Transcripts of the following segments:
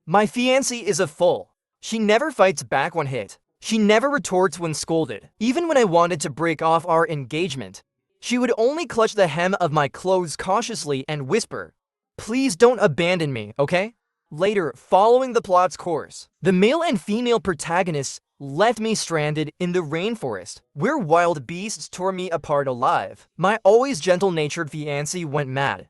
My fiancée is a fool. She never fights back when hit. She never retorts when scolded. Even when I wanted to break off our engagement, she would only clutch the hem of my clothes cautiously and whisper, "Please don't abandon me, okay?" Later, following the plot's course, the male and female protagonists left me stranded in the rainforest, where wild beasts tore me apart alive. My always gentle-natured fiancée went mad.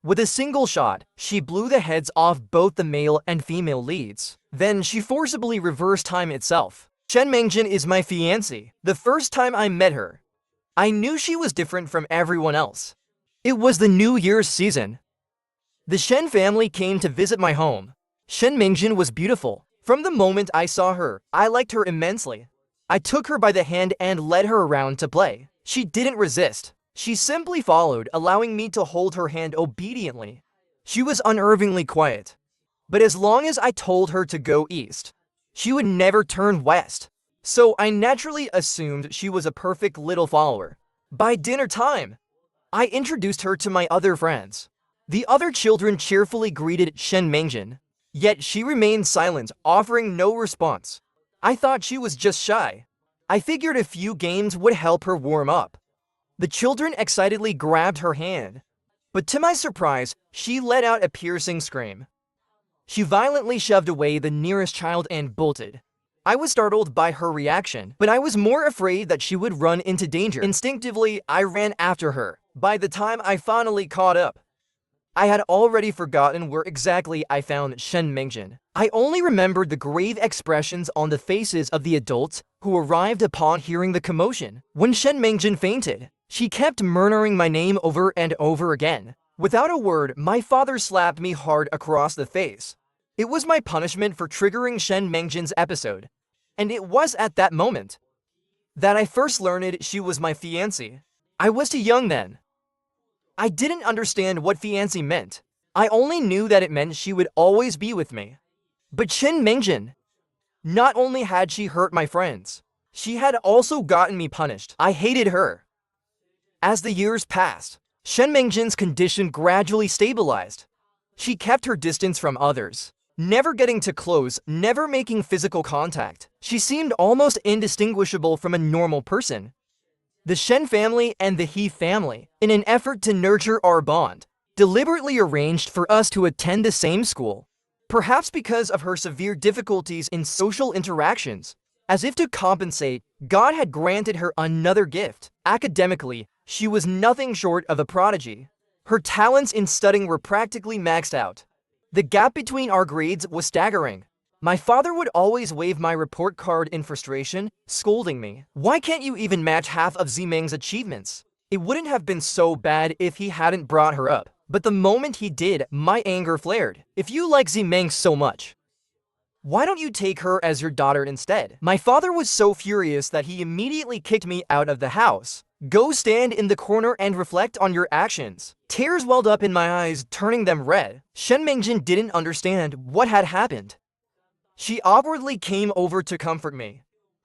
With a single shot, she blew the heads off both the male and female leads. Then she forcibly reversed time itself. Shen is my fiancée. The first time I met her, I knew she was different from everyone else. It was the New Year's season. The Shen family came to visit my home. Shen was beautiful. From the moment I saw her, I liked her immensely. I took her by the hand and led her around to play. She didn't resist. She simply followed, allowing me to hold her hand obediently. She was unnervingly quiet. But as long as I told her to go east, she would never turn west. So I naturally assumed she was a perfect little follower. By dinner time, I introduced her to my other friends. The other children cheerfully greeted Shen, yet she remained silent, offering no response. I thought she was just shy. I figured a few games would help her warm up. The children excitedly grabbed her hand, but to my surprise, she let out a piercing scream. She violently shoved away the nearest child and bolted. I was startled by her reaction, but I was more afraid that she would run into danger. Instinctively, I ran after her. By the time I finally caught up, I had already forgotten where exactly I found Shen. I only remembered the grave expressions on the faces of the adults who arrived upon hearing the commotion. When Shen fainted, she kept murmuring my name over and over again. Without a word, my father slapped me hard across the face. It was my punishment for triggering Shen episode, and it was at that moment that I first learned she was my fiancée. I was too young then. I didn't understand what fiancé meant. I only knew that it meant she would always be with me. But Shen, not only had she hurt my friends, she had also gotten me punished. I hated her. As the years passed, Shen condition gradually stabilized. She kept her distance from others, never getting too close, never making physical contact. She seemed almost indistinguishable from a normal person. The Shen family and the He family, in an effort to nurture our bond, deliberately arranged for us to attend the same school. Perhaps because of her severe difficulties in social interactions. As if to compensate, God had granted her another gift. Academically, she was nothing short of a prodigy. Her talents in studying were practically maxed out. The gap between our grades was staggering. My father would always wave my report card in frustration, scolding me. Why can't you even match half of Zimeng's achievements? It wouldn't have been so bad if he hadn't brought her up. But the moment he did, my anger flared. If you like Zimeng so much, why don't you take her as your daughter instead? My father was so furious that he immediately kicked me out of the house. Go stand in the corner and reflect on your actions. Tears welled up in my eyes, turning them red. Shen didn't understand what had happened. She awkwardly came over to comfort me.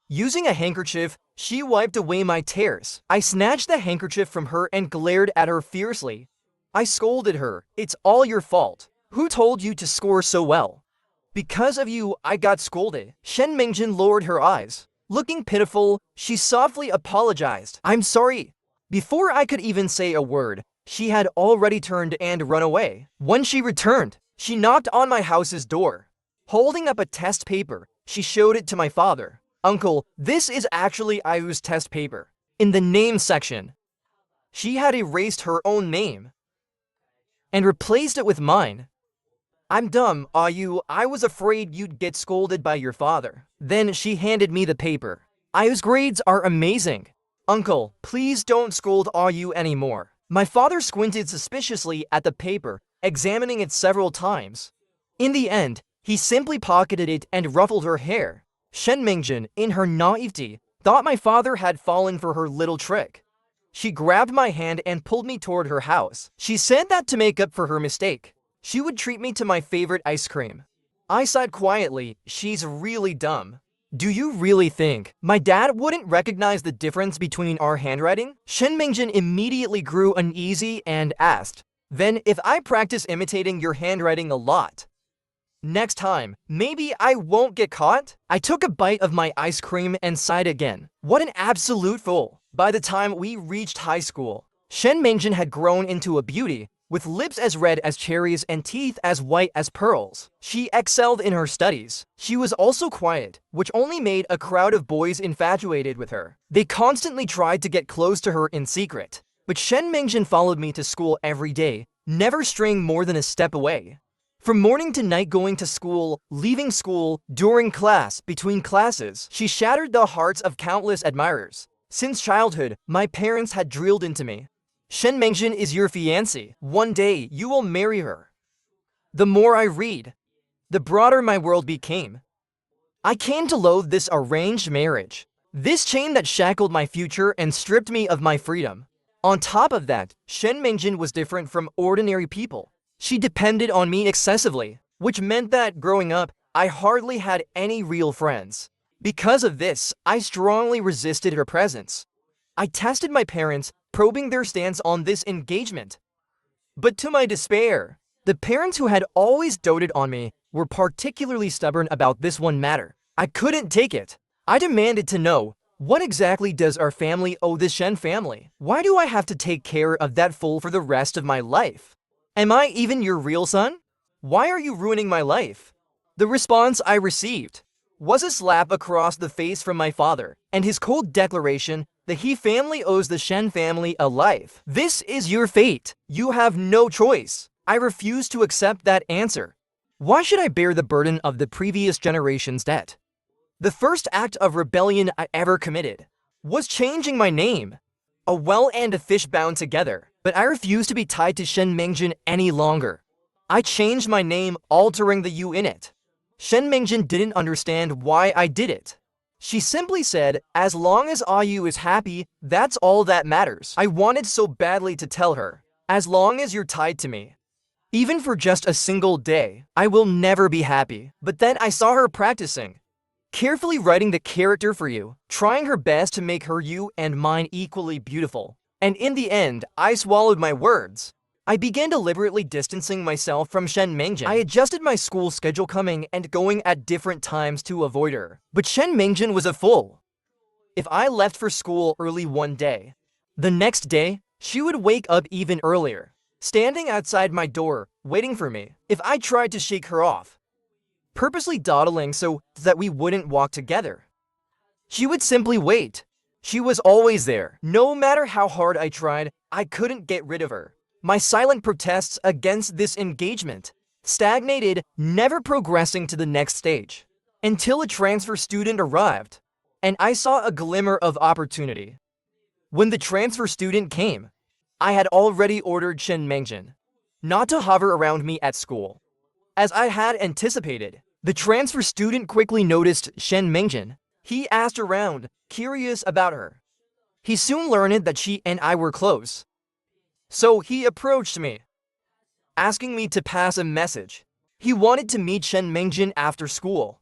Using a handkerchief, she wiped away my tears. I snatched the handkerchief from her and glared at her fiercely. I scolded her. "It's all your fault. Who told you to score so well? Because of you, I got scolded." Shen lowered her eyes. Looking pitiful, she softly apologized. "I'm sorry." Before I could even say a word, she had already turned and run away. When she returned, she knocked on my house's door. Holding up a test paper, she showed it to my father. "Uncle, this is actually Ayu's test paper." In the name section, she had erased her own name and replaced it with mine. "I'm dumb, Ayu. I was afraid you'd get scolded by your father." Then she handed me the paper. "Ayu's grades are amazing. Uncle, please don't scold Ayu anymore." My father squinted suspiciously at the paper, examining it several times. In the end, he simply pocketed it and ruffled her hair. Shen in her naivety, thought my father had fallen for her little trick. She grabbed my hand and pulled me toward her house. She said that to make up for her mistake, she would treat me to my favorite ice cream. I sighed quietly. She's really dumb. Do you really think my dad wouldn't recognize the difference between our handwriting? Shen immediately grew uneasy and asked, "Then if I practice imitating your handwriting a lot, Next time, maybe I won't get caught? I took a bite of my ice cream and sighed again. What an absolute fool. By the time we reached high school, Shen Mingjin had grown into a beauty, with lips as red as cherries and teeth as white as pearls. She excelled in her studies. She was also quiet, which only made a crowd of boys infatuated with her. They constantly tried to get close to her in secret. But Shen Mingjin followed me to school every day, never straying more than a step away. From morning to night, going to school, leaving school, during class, between classes, she shattered the hearts of countless admirers. Since childhood, my parents had drilled into me, Shen Mingjin is your fiancée. One day, you will marry her. The more I read, the broader my world became. I came to loathe this arranged marriage, this chain that shackled my future and stripped me of my freedom. On top of that, Shen Mingjin was different from ordinary people. She depended on me excessively, which meant that growing up, I hardly had any real friends. Because of this, I strongly resisted her presence. I tested my parents, probing their stance on this engagement. But to my despair, the parents who had always doted on me were particularly stubborn about this one matter. I couldn't take it. I demanded to know, what exactly does our family owe the Shen family? Why do I have to take care of that fool for the rest of my life? Am I even your real son? Why are you ruining my life? The response I received was a slap across the face from my father, and his cold declaration the He family owes the Shen family a life. This is your fate. You have no choice. I refuse to accept that answer. Why should I bear the burden of the previous generation's debt? The first act of rebellion I ever committed was changing my name. A well and a fish bound together, but I refuse to be tied to Shen Mingjin any longer. I changed my name, altering the U in it. Shen Mingjin didn't understand why I did it. She simply said, as long as Ayu is happy, that's all that matters. I wanted so badly to tell her, as long as you're tied to me, even for just a single day, I will never be happy. But then I saw her practicing, carefully writing the character for you, trying her best to make her you and mine equally beautiful. And in the end, I swallowed my words. I began deliberately distancing myself from Shen Mingjin. I adjusted my school schedule, coming and going at different times to avoid her. But Shen Mingjin was a fool. If I left for school early one day, the next day, she would wake up even earlier, standing outside my door, waiting for me. If I tried to shake her off, purposely dawdling so that we wouldn't walk together, she would simply wait. She was always there. No matter how hard I tried, I couldn't get rid of her. My silent protests against this engagement stagnated, never progressing to the next stage, until a transfer student arrived, and I saw a glimmer of opportunity. When the transfer student came, I had already ordered Shen Mingjin not to hover around me at school. As I had anticipated, the transfer student quickly noticed Shen Mingjin. He asked around, curious about her. He soon learned that she and I were close. So he approached me, asking me to pass a message. He wanted to meet Shen Mingjin after school.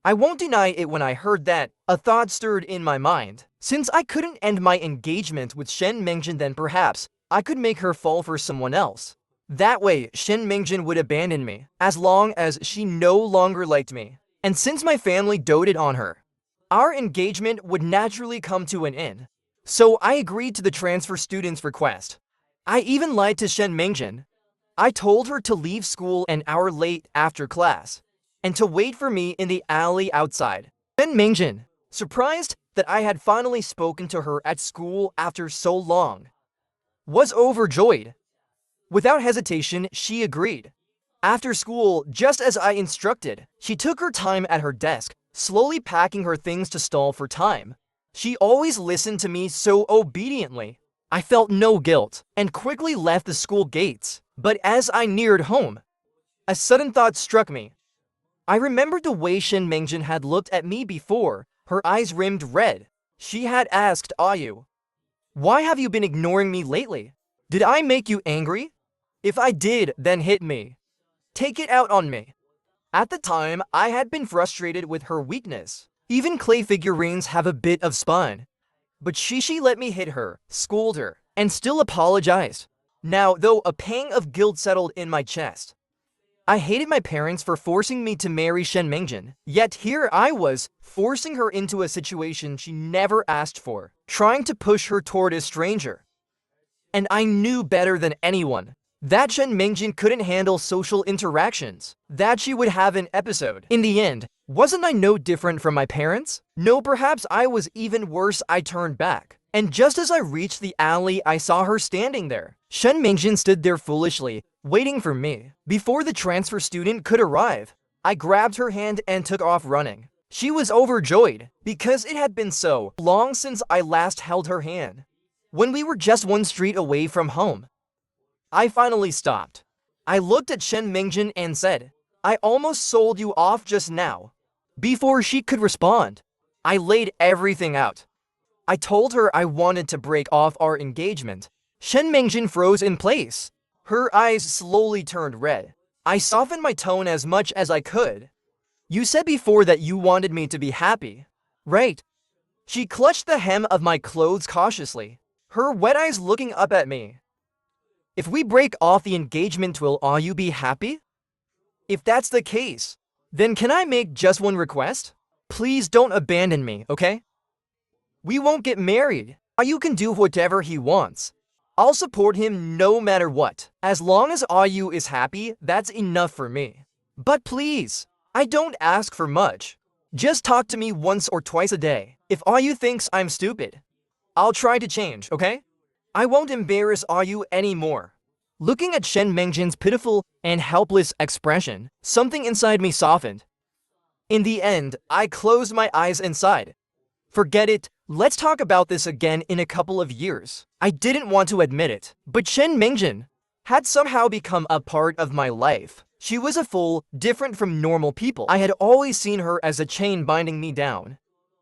I won't deny it, when I heard that, a thought stirred in my mind. Since I couldn't end my engagement with Shen Mingjin, then perhaps I could make her fall for someone else. That way, Shen Mingjin would abandon me, as long as she no longer liked me. And since my family doted on her, our engagement would naturally come to an end. So I agreed to the transfer student's request. I even lied to Shen Mingjin. I told her to leave school an hour late after class, and to wait for me in the alley outside. Shen Mingjin, surprised that I had finally spoken to her at school after so long, was overjoyed. Without hesitation, she agreed. After school, just as I instructed, she took her time at her desk, slowly packing her things to stall for time. She always listened to me so obediently. I felt no guilt, and quickly left the school gates. But as I neared home, a sudden thought struck me. I remembered the way Shen Mingjin had looked at me before, her eyes rimmed red. She had asked Ayu, "Why have you been ignoring me lately? Did I make you angry? If I did, then hit me. Take it out on me." At the time, I had been frustrated with her weakness. Even clay figurines have a bit of spine. But she let me hit her, scold her, and still apologized. Now, though, a pang of guilt settled in my chest. I hated my parents for forcing me to marry Shen Mingjin, yet here I was, forcing her into a situation she never asked for, trying to push her toward a stranger. And I knew better than anyone that Shen Mingjin couldn't handle social interactions, that she would have an episode. In the end, wasn't I no different from my parents? No, perhaps I was even worse. I turned back, and just as I reached the alley, I saw her standing there. Shen Mingjin stood there foolishly, waiting for me. Before the transfer student could arrive, I grabbed her hand and took off running. She was overjoyed, because it had been so long since I last held her hand. When we were just one street away from home, I finally stopped. I looked at Shen Mingjin and said, "I almost sold you off just now." Before she could respond, I laid everything out. I told her I wanted to break off our engagement. Shen Mingjin froze in place. Her eyes slowly turned red. I softened my tone as much as I could. "You said before that you wanted me to be happy, right?" She clutched the hem of my clothes cautiously, her wet eyes looking up at me. "If we break off the engagement, will all you be happy? If that's the case, then can I make just one request? Please don't abandon me, okay? We won't get married. Ayu can do whatever he wants. I'll support him no matter what. As long as Ayu is happy, that's enough for me. But please, I don't ask for much. Just talk to me once or twice a day. If Ayu thinks I'm stupid, I'll try to change, okay? I won't embarrass Ayu anymore." Looking at Shen Mingjin's pitiful and helpless expression, something inside me softened. In the end, I closed my eyes and sighed. Forget it, let's talk about this again in a couple of years. I didn't want to admit it, but Shen Mingjin had somehow become a part of my life. She was a fool, different from normal people. I had always seen her as a chain binding me down.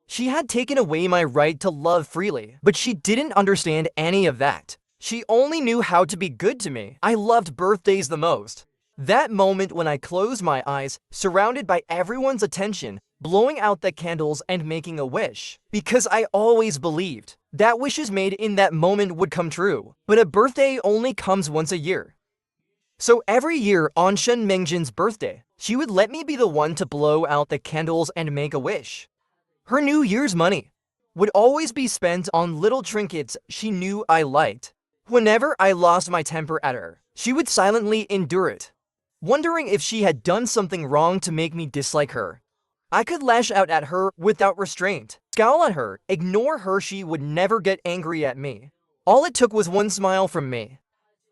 She had taken away my right to love freely, but she didn't understand any of that. She only knew how to be good to me. I loved birthdays the most. That moment when I closed my eyes, surrounded by everyone's attention, blowing out the candles and making a wish. Because I always believed that wishes made in that moment would come true. But a birthday only comes once a year. So every year on Shen Mingjin's birthday, she would let me be the one to blow out the candles and make a wish. Her New Year's money would always be spent on little trinkets she knew I liked. Whenever I lost my temper at her, she would silently endure it, wondering if she had done something wrong to make me dislike her. I could lash out at her without restraint, scowl at her, ignore her. She would never get angry at me. All it took was one smile from me,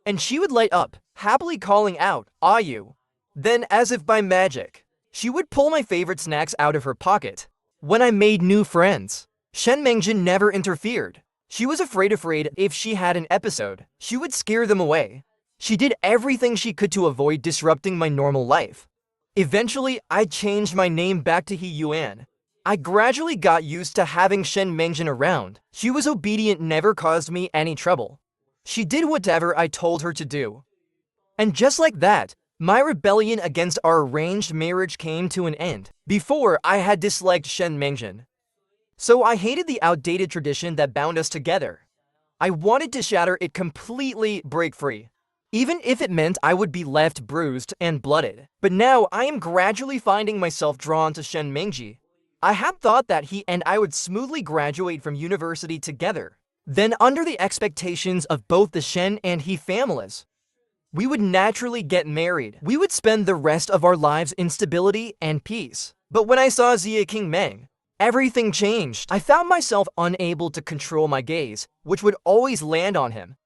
and she would light up, happily calling out, "Ayu." Then, as if by magic, she would pull my favorite snacks out of her pocket. When I made new friends, Shen Mingjin never interfered. She was afraid if she had an episode, she would scare them away. She did everything she could to avoid disrupting my normal life. Eventually, I changed my name back to He Yuan. I gradually got used to having Shen Mingjin around. She was obedient, never caused me any trouble. She did whatever I told her to do. And just like that, my rebellion against our arranged marriage came to an end. Before, I had disliked Shen Mingjin, so I hated the outdated tradition that bound us together. I wanted to shatter it completely, break free, even if it meant I would be left bruised and blooded. But now I am gradually finding myself drawn to Shen Mingjin. I had thought that he and I would smoothly graduate from university together. Then, under the expectations of both the Shen and He families, we would naturally get married. We would spend the rest of our lives in stability and peace. But when I saw Zia King Meng, everything changed. I found myself unable to control my gaze, which would always land on him.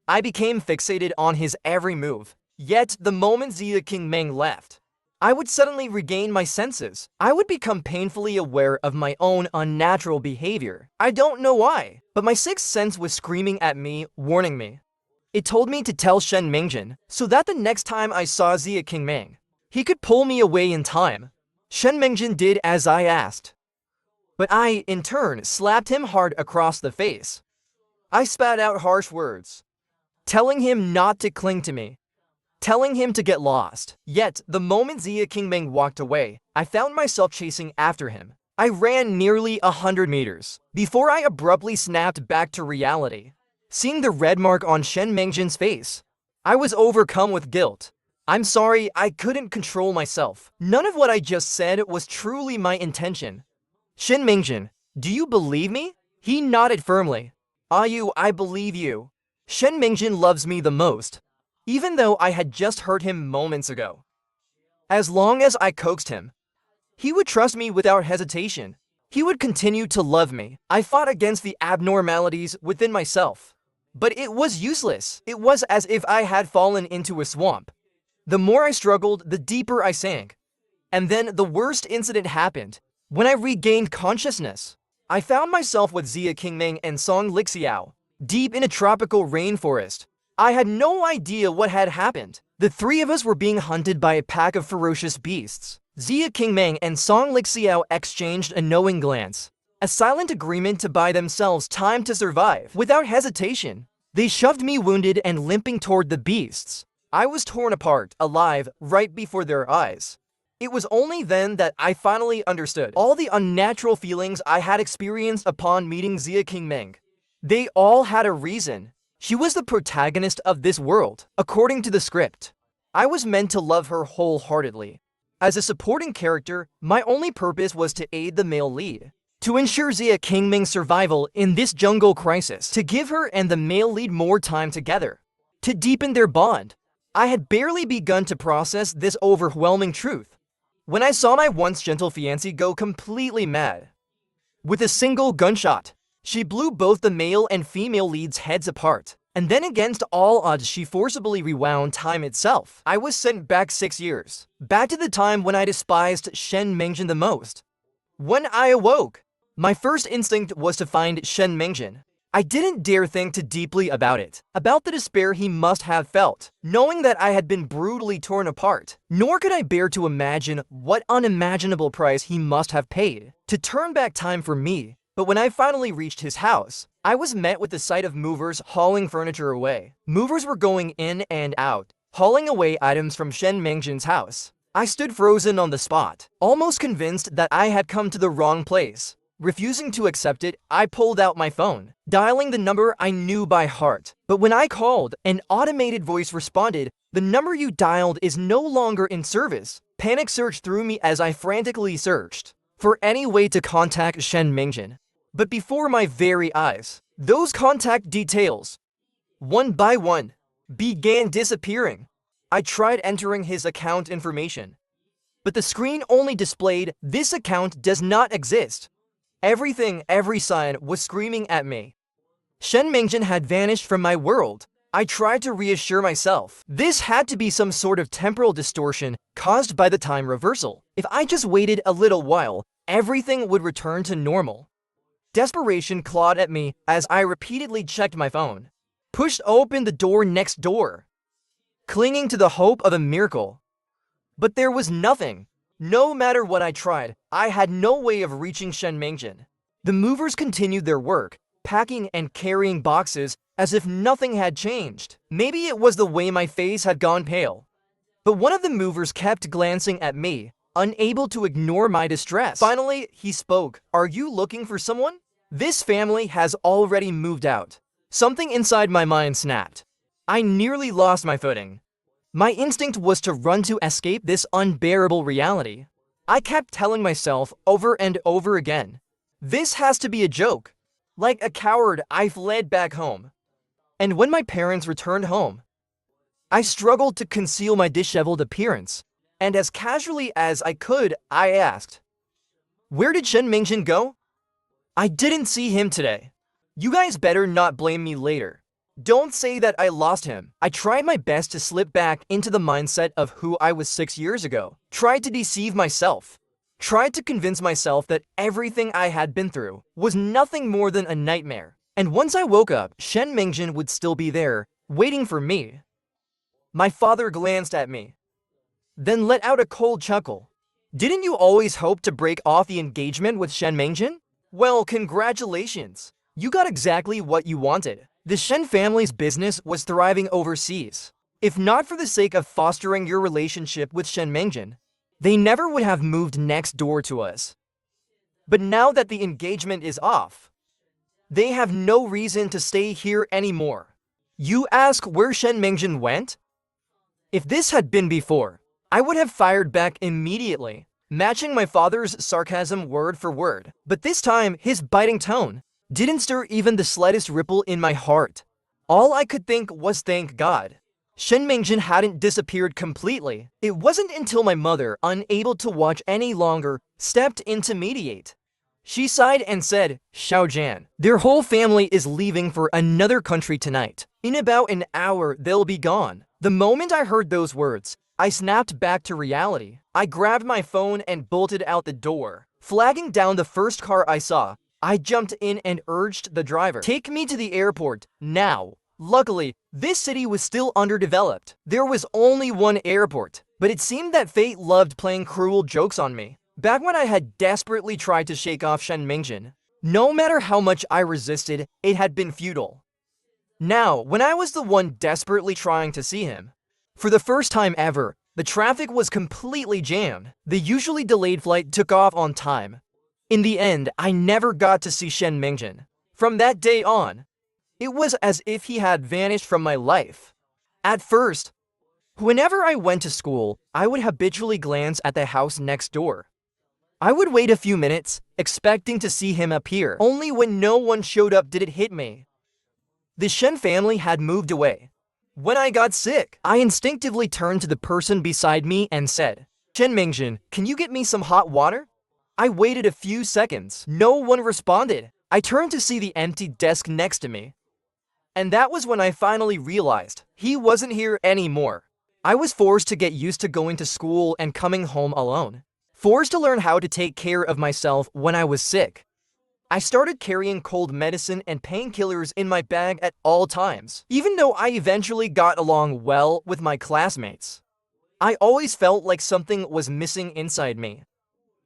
I became fixated on his every move. Yet, the moment Zia King Meng left, I would suddenly regain my senses. I would become painfully aware of my own unnatural behavior. I don't know why, but my sixth sense was screaming at me, warning me. It told me to tell Shen Mingjin, so that the next time I saw Zia King Meng, he could pull me away in time. Shen Mingjin did as I asked, but I, in turn, slapped him hard across the face. I spat out harsh words, telling him not to cling to me, telling him to get lost. Yet, the moment Zia King Meng walked away, I found myself chasing after him. I ran nearly 100 meters before I abruptly snapped back to reality. Seeing the red mark on Shen Mingjin's face, I was overcome with guilt. I'm sorry, I couldn't control myself. None of what I just said was truly my intention. Shen Mingjin, do you believe me? He nodded firmly. I believe you. Shen Mingjin loves me the most, even though I had just hurt him moments ago. As long as I coaxed him, he would trust me without hesitation. He would continue to love me. I fought against the abnormalities within myself, but it was useless. It was as if I had fallen into a swamp. The more I struggled, the deeper I sank. And then the worst incident happened. When I regained consciousness, I found myself with Zia Qingming and Song Lixiao, deep in a tropical rainforest. I had no idea what had happened. The three of us were being hunted by a pack of ferocious beasts. Zia Qingming and Song Lixiao exchanged a knowing glance, a silent agreement to buy themselves time to survive. Without hesitation, they shoved me wounded and limping toward the beasts. I was torn apart, alive, right before their eyes. It was only then that I finally understood all the unnatural feelings I had experienced upon meeting Zia Qingming. They all had a reason. She was the protagonist of this world, according to the script. I was meant to love her wholeheartedly. As a supporting character, my only purpose was to aid the male lead, to ensure Zia Qingming's survival in this jungle crisis, to give her and the male lead more time together, to deepen their bond. I had barely begun to process this overwhelming truth when I saw my once gentle fiancée go completely mad. With a single gunshot, she blew both the male and female leads' heads apart, and then against all odds she forcibly rewound time itself. I was sent back 6 years, back to the time when I despised Shen Mingjin the most. When I awoke, my first instinct was to find Shen Mingjin. I didn't dare think too deeply about it, about the despair he must have felt, knowing that I had been brutally torn apart. Nor could I bear to imagine what unimaginable price he must have paid to turn back time for me. But when I finally reached his house, I was met with the sight of movers hauling furniture away. Movers were going in and out, hauling away items from Shen Mingjin's house. I stood frozen on the spot, almost convinced that I had come to the wrong place. Refusing to accept it, I pulled out my phone, dialing the number I knew by heart. But when I called, an automated voice responded, "The number you dialed is no longer in service." Panic surged through me as I frantically searched for any way to contact Shen Mingjin. But before my very eyes, those contact details, one by one, began disappearing. I tried entering his account information, but the screen only displayed, "This account does not exist." Everything, every sign was screaming at me. Shen Mingjin had vanished from my world. I tried to reassure myself. This had to be some sort of temporal distortion caused by the time reversal. If I just waited a little while, everything would return to normal. Desperation clawed at me as I repeatedly checked my phone, pushed open the door next door, clinging to the hope of a miracle. But there was nothing. No matter what I tried, I had no way of reaching Shen Mingjin. The movers continued their work, packing and carrying boxes as if nothing had changed. Maybe it was the way my face had gone pale. But one of the movers kept glancing at me, unable to ignore my distress. Finally, he spoke. "Are you looking for someone? This family has already moved out." Something inside my mind snapped. I nearly lost my footing. My instinct was to run to escape this unbearable reality. I kept telling myself over and over again, "This has to be a joke." Like a coward, I fled back home. And when my parents returned home, I struggled to conceal my disheveled appearance. And as casually as I could, I asked, "Where did Shen Mingjin go?" "I didn't see him today." "You guys better not blame me later. Don't say that I lost him." I tried my best to slip back into the mindset of who I was 6 years ago. Tried to deceive myself. Tried to convince myself that everything I had been through was nothing more than a nightmare. And once I woke up, Shen Mingjin would still be there, waiting for me. My father glanced at me, then let out a cold chuckle. "Didn't you always hope to break off the engagement with Shen Mingjin? Well, congratulations. You got exactly what you wanted." The Shen family's business was thriving overseas. If not for the sake of fostering your relationship with Shen Mingjin, they never would have moved next door to us. But now that the engagement is off, they have no reason to stay here anymore. You ask where Shen Mingjin went? If this had been before, I would have fired back immediately, matching my father's sarcasm word for word. But this time, his biting tone didn't stir even the slightest ripple in my heart. All I could think was thank God. Shen Mingjin hadn't disappeared completely. It wasn't until my mother, unable to watch any longer, stepped in to mediate. She sighed and said, "Xiaojian, their whole family is leaving for another country tonight. In about an hour, they'll be gone." The moment I heard those words, I snapped back to reality. I grabbed my phone and bolted out the door. Flagging down the first car I saw, I jumped in and urged the driver, "Take me to the airport, now." Luckily, this city was still underdeveloped. There was only one airport, but it seemed that fate loved playing cruel jokes on me. Back when I had desperately tried to shake off Shen Mingjin, no matter how much I resisted, it had been futile. Now, when I was the one desperately trying to see him, for the first time ever, the traffic was completely jammed. The usually delayed flight took off on time. In the end, I never got to see Shen Mingjin. From that day on, it was as if he had vanished from my life. At first, whenever I went to school, I would habitually glance at the house next door. I would wait a few minutes, expecting to see him appear. Only when no one showed up did it hit me. The Shen family had moved away. When I got sick, I instinctively turned to the person beside me and said, "Shen Mingjin, can you get me some hot water?" I waited a few seconds. No one responded. I turned to see the empty desk next to me. And that was when I finally realized he wasn't here anymore. I was forced to get used to going to school and coming home alone. Forced to learn how to take care of myself when I was sick. I started carrying cold medicine and painkillers in my bag at all times. Even though I eventually got along well with my classmates, I always felt like something was missing inside me.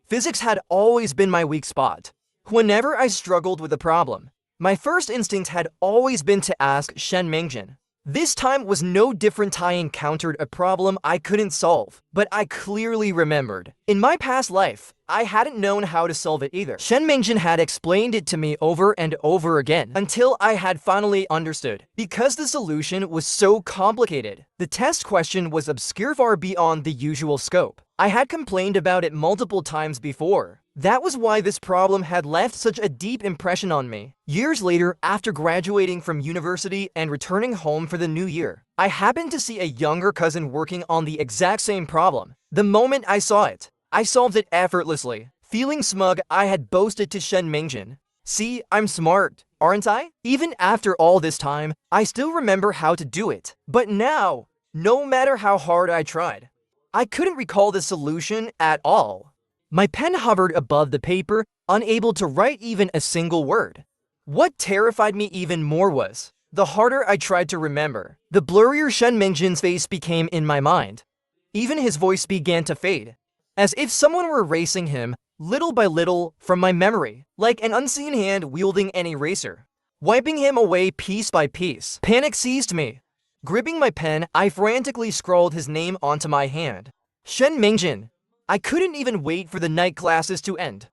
Physics had always been my weak spot. Whenever I struggled with a problem, my first instinct had always been to ask Shen Mingjin. This time was no different. I encountered a problem I couldn't solve, but I clearly remembered. In my past life, I hadn't known how to solve it either. Shen Mingjin had explained it to me over and over again until I had finally understood. Because the solution was so complicated, the test question was obscure far beyond the usual scope. I had complained about it multiple times before. That was why this problem had left such a deep impression on me. Years later, after graduating from university and returning home for the new year, I happened to see a younger cousin working on the exact same problem. The moment I saw it, I solved it effortlessly. Feeling smug, I had boasted to Shen Mingjin, "See, I'm smart, aren't I?" Even after all this time, I still remember how to do it. But now, no matter how hard I tried, I couldn't recall the solution at all. My pen hovered above the paper, unable to write even a single word. What terrified me even more was, the harder I tried to remember, the blurrier Shen Mingjin's face became in my mind. Even his voice began to fade, as if someone were erasing him, little by little, from my memory, like an unseen hand wielding an eraser, wiping him away piece by piece. Panic seized me. Gripping my pen, I frantically scrawled his name onto my hand. Shen Mingjin. I couldn't even wait for the night classes to end.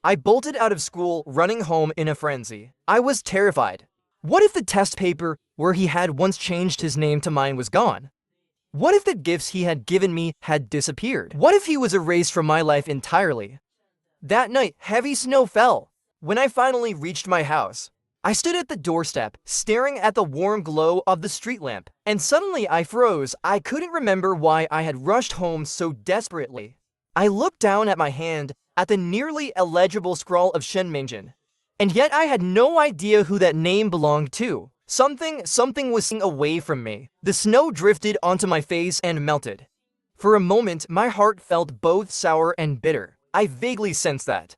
I bolted out of school, running home in a frenzy. I was terrified. What if the test paper, where he had once changed his name to mine, was gone? What if the gifts he had given me had disappeared? What if he was erased from my life entirely? That night, heavy snow fell. When I finally reached my house, I stood at the doorstep, staring at the warm glow of the street lamp, and suddenly I froze. I couldn't remember why I had rushed home so desperately. I looked down at my hand, at the nearly illegible scrawl of Shen Mingjin, and yet I had no idea who that name belonged to. Something was slipping away from me. The snow drifted onto my face and melted. For a moment, my heart felt both sour and bitter. I vaguely sensed that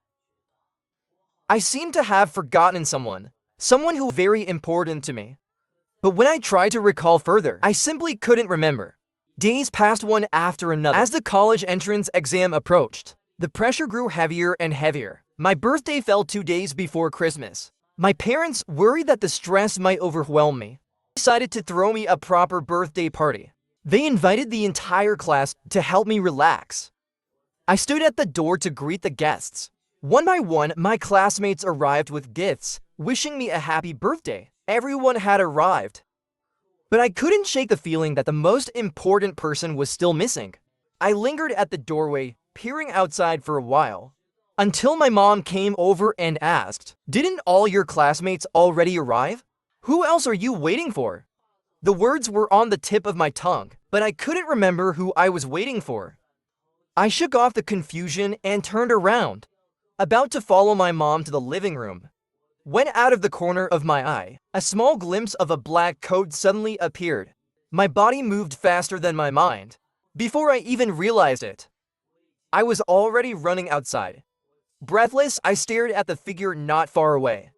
I seemed to have forgotten someone who was very important to me. But when I tried to recall further, I simply couldn't remember. Days passed one after another. As the college entrance exam approached, the pressure grew heavier and heavier. My birthday fell 2 days before Christmas. My parents, worried that the stress might overwhelm me, decided to throw me a proper birthday party. They invited the entire class to help me relax. I stood at the door to greet the guests. One by one, my classmates arrived with gifts, wishing me a happy birthday. Everyone had arrived. But I couldn't shake the feeling that the most important person was still missing. I lingered at the doorway, peering outside for a while, until my mom came over and asked, "Didn't all your classmates already arrive? Who else are you waiting for?" The words were on the tip of my tongue, but I couldn't remember who I was waiting for. I shook off the confusion and turned around, about to follow my mom to the living room. When out of the corner of my eye, a small glimpse of a black coat suddenly appeared. My body moved faster than my mind. Before I even realized it, I was already running outside. Breathless, I stared at the figure not far away.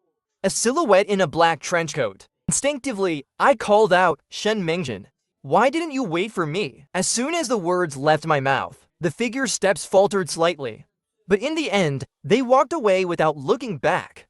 A silhouette in a black trench coat. Instinctively, I called out, "Shen Mingjin, why didn't you wait for me?" As soon as the words left my mouth, the figure's steps faltered slightly. But in the end, they walked away without looking back.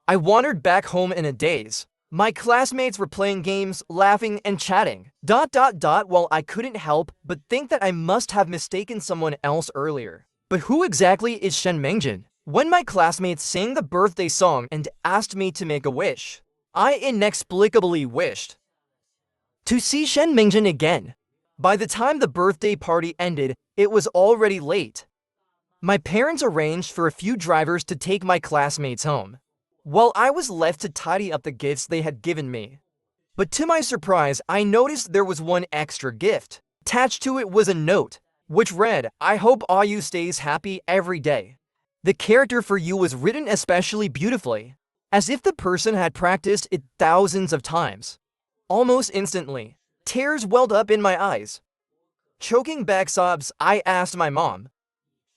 I wandered back home in a daze. My classmates were playing games, laughing, and chatting. While I couldn't help but think that I must have mistaken someone else earlier. But who exactly is Shen Mingjin? When my classmates sang the birthday song and asked me to make a wish, I inexplicably wished to see Shen Mingjin again. By the time the birthday party ended, it was already late. My parents arranged for a few drivers to take my classmates home, while I was left to tidy up the gifts they had given me. But to my surprise, I noticed there was one extra gift. Attached to it was a note, which read, "I hope Ayu stays happy every day." The character for you was written especially beautifully, as if the person had practiced it thousands of times. Almost instantly, tears welled up in my eyes. Choking back sobs, I asked my mom,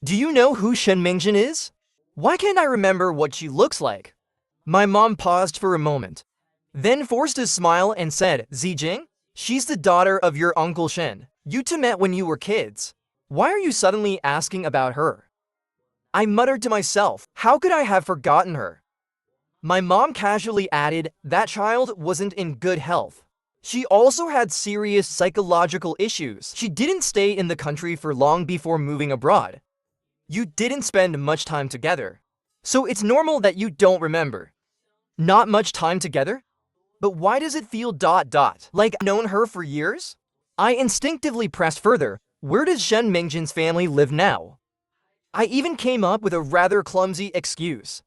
"Do you know who Shen Mingjin is? Why can't I remember what she looks like?" My mom paused for a moment, then forced a smile and said, "Zijing, she's the daughter of your uncle Shen. You two met when you were kids. Why are you suddenly asking about her?" I muttered to myself, how could I have forgotten her? My mom casually added, "That child wasn't in good health. She also had serious psychological issues. She didn't stay in the country for long before moving abroad. You didn't spend much time together, so it's normal that you don't remember." Not much time together? But why does it feel like I've known her for years? I instinctively pressed further. Where does Shen Mingjin's family live now? I even came up with a rather clumsy excuse.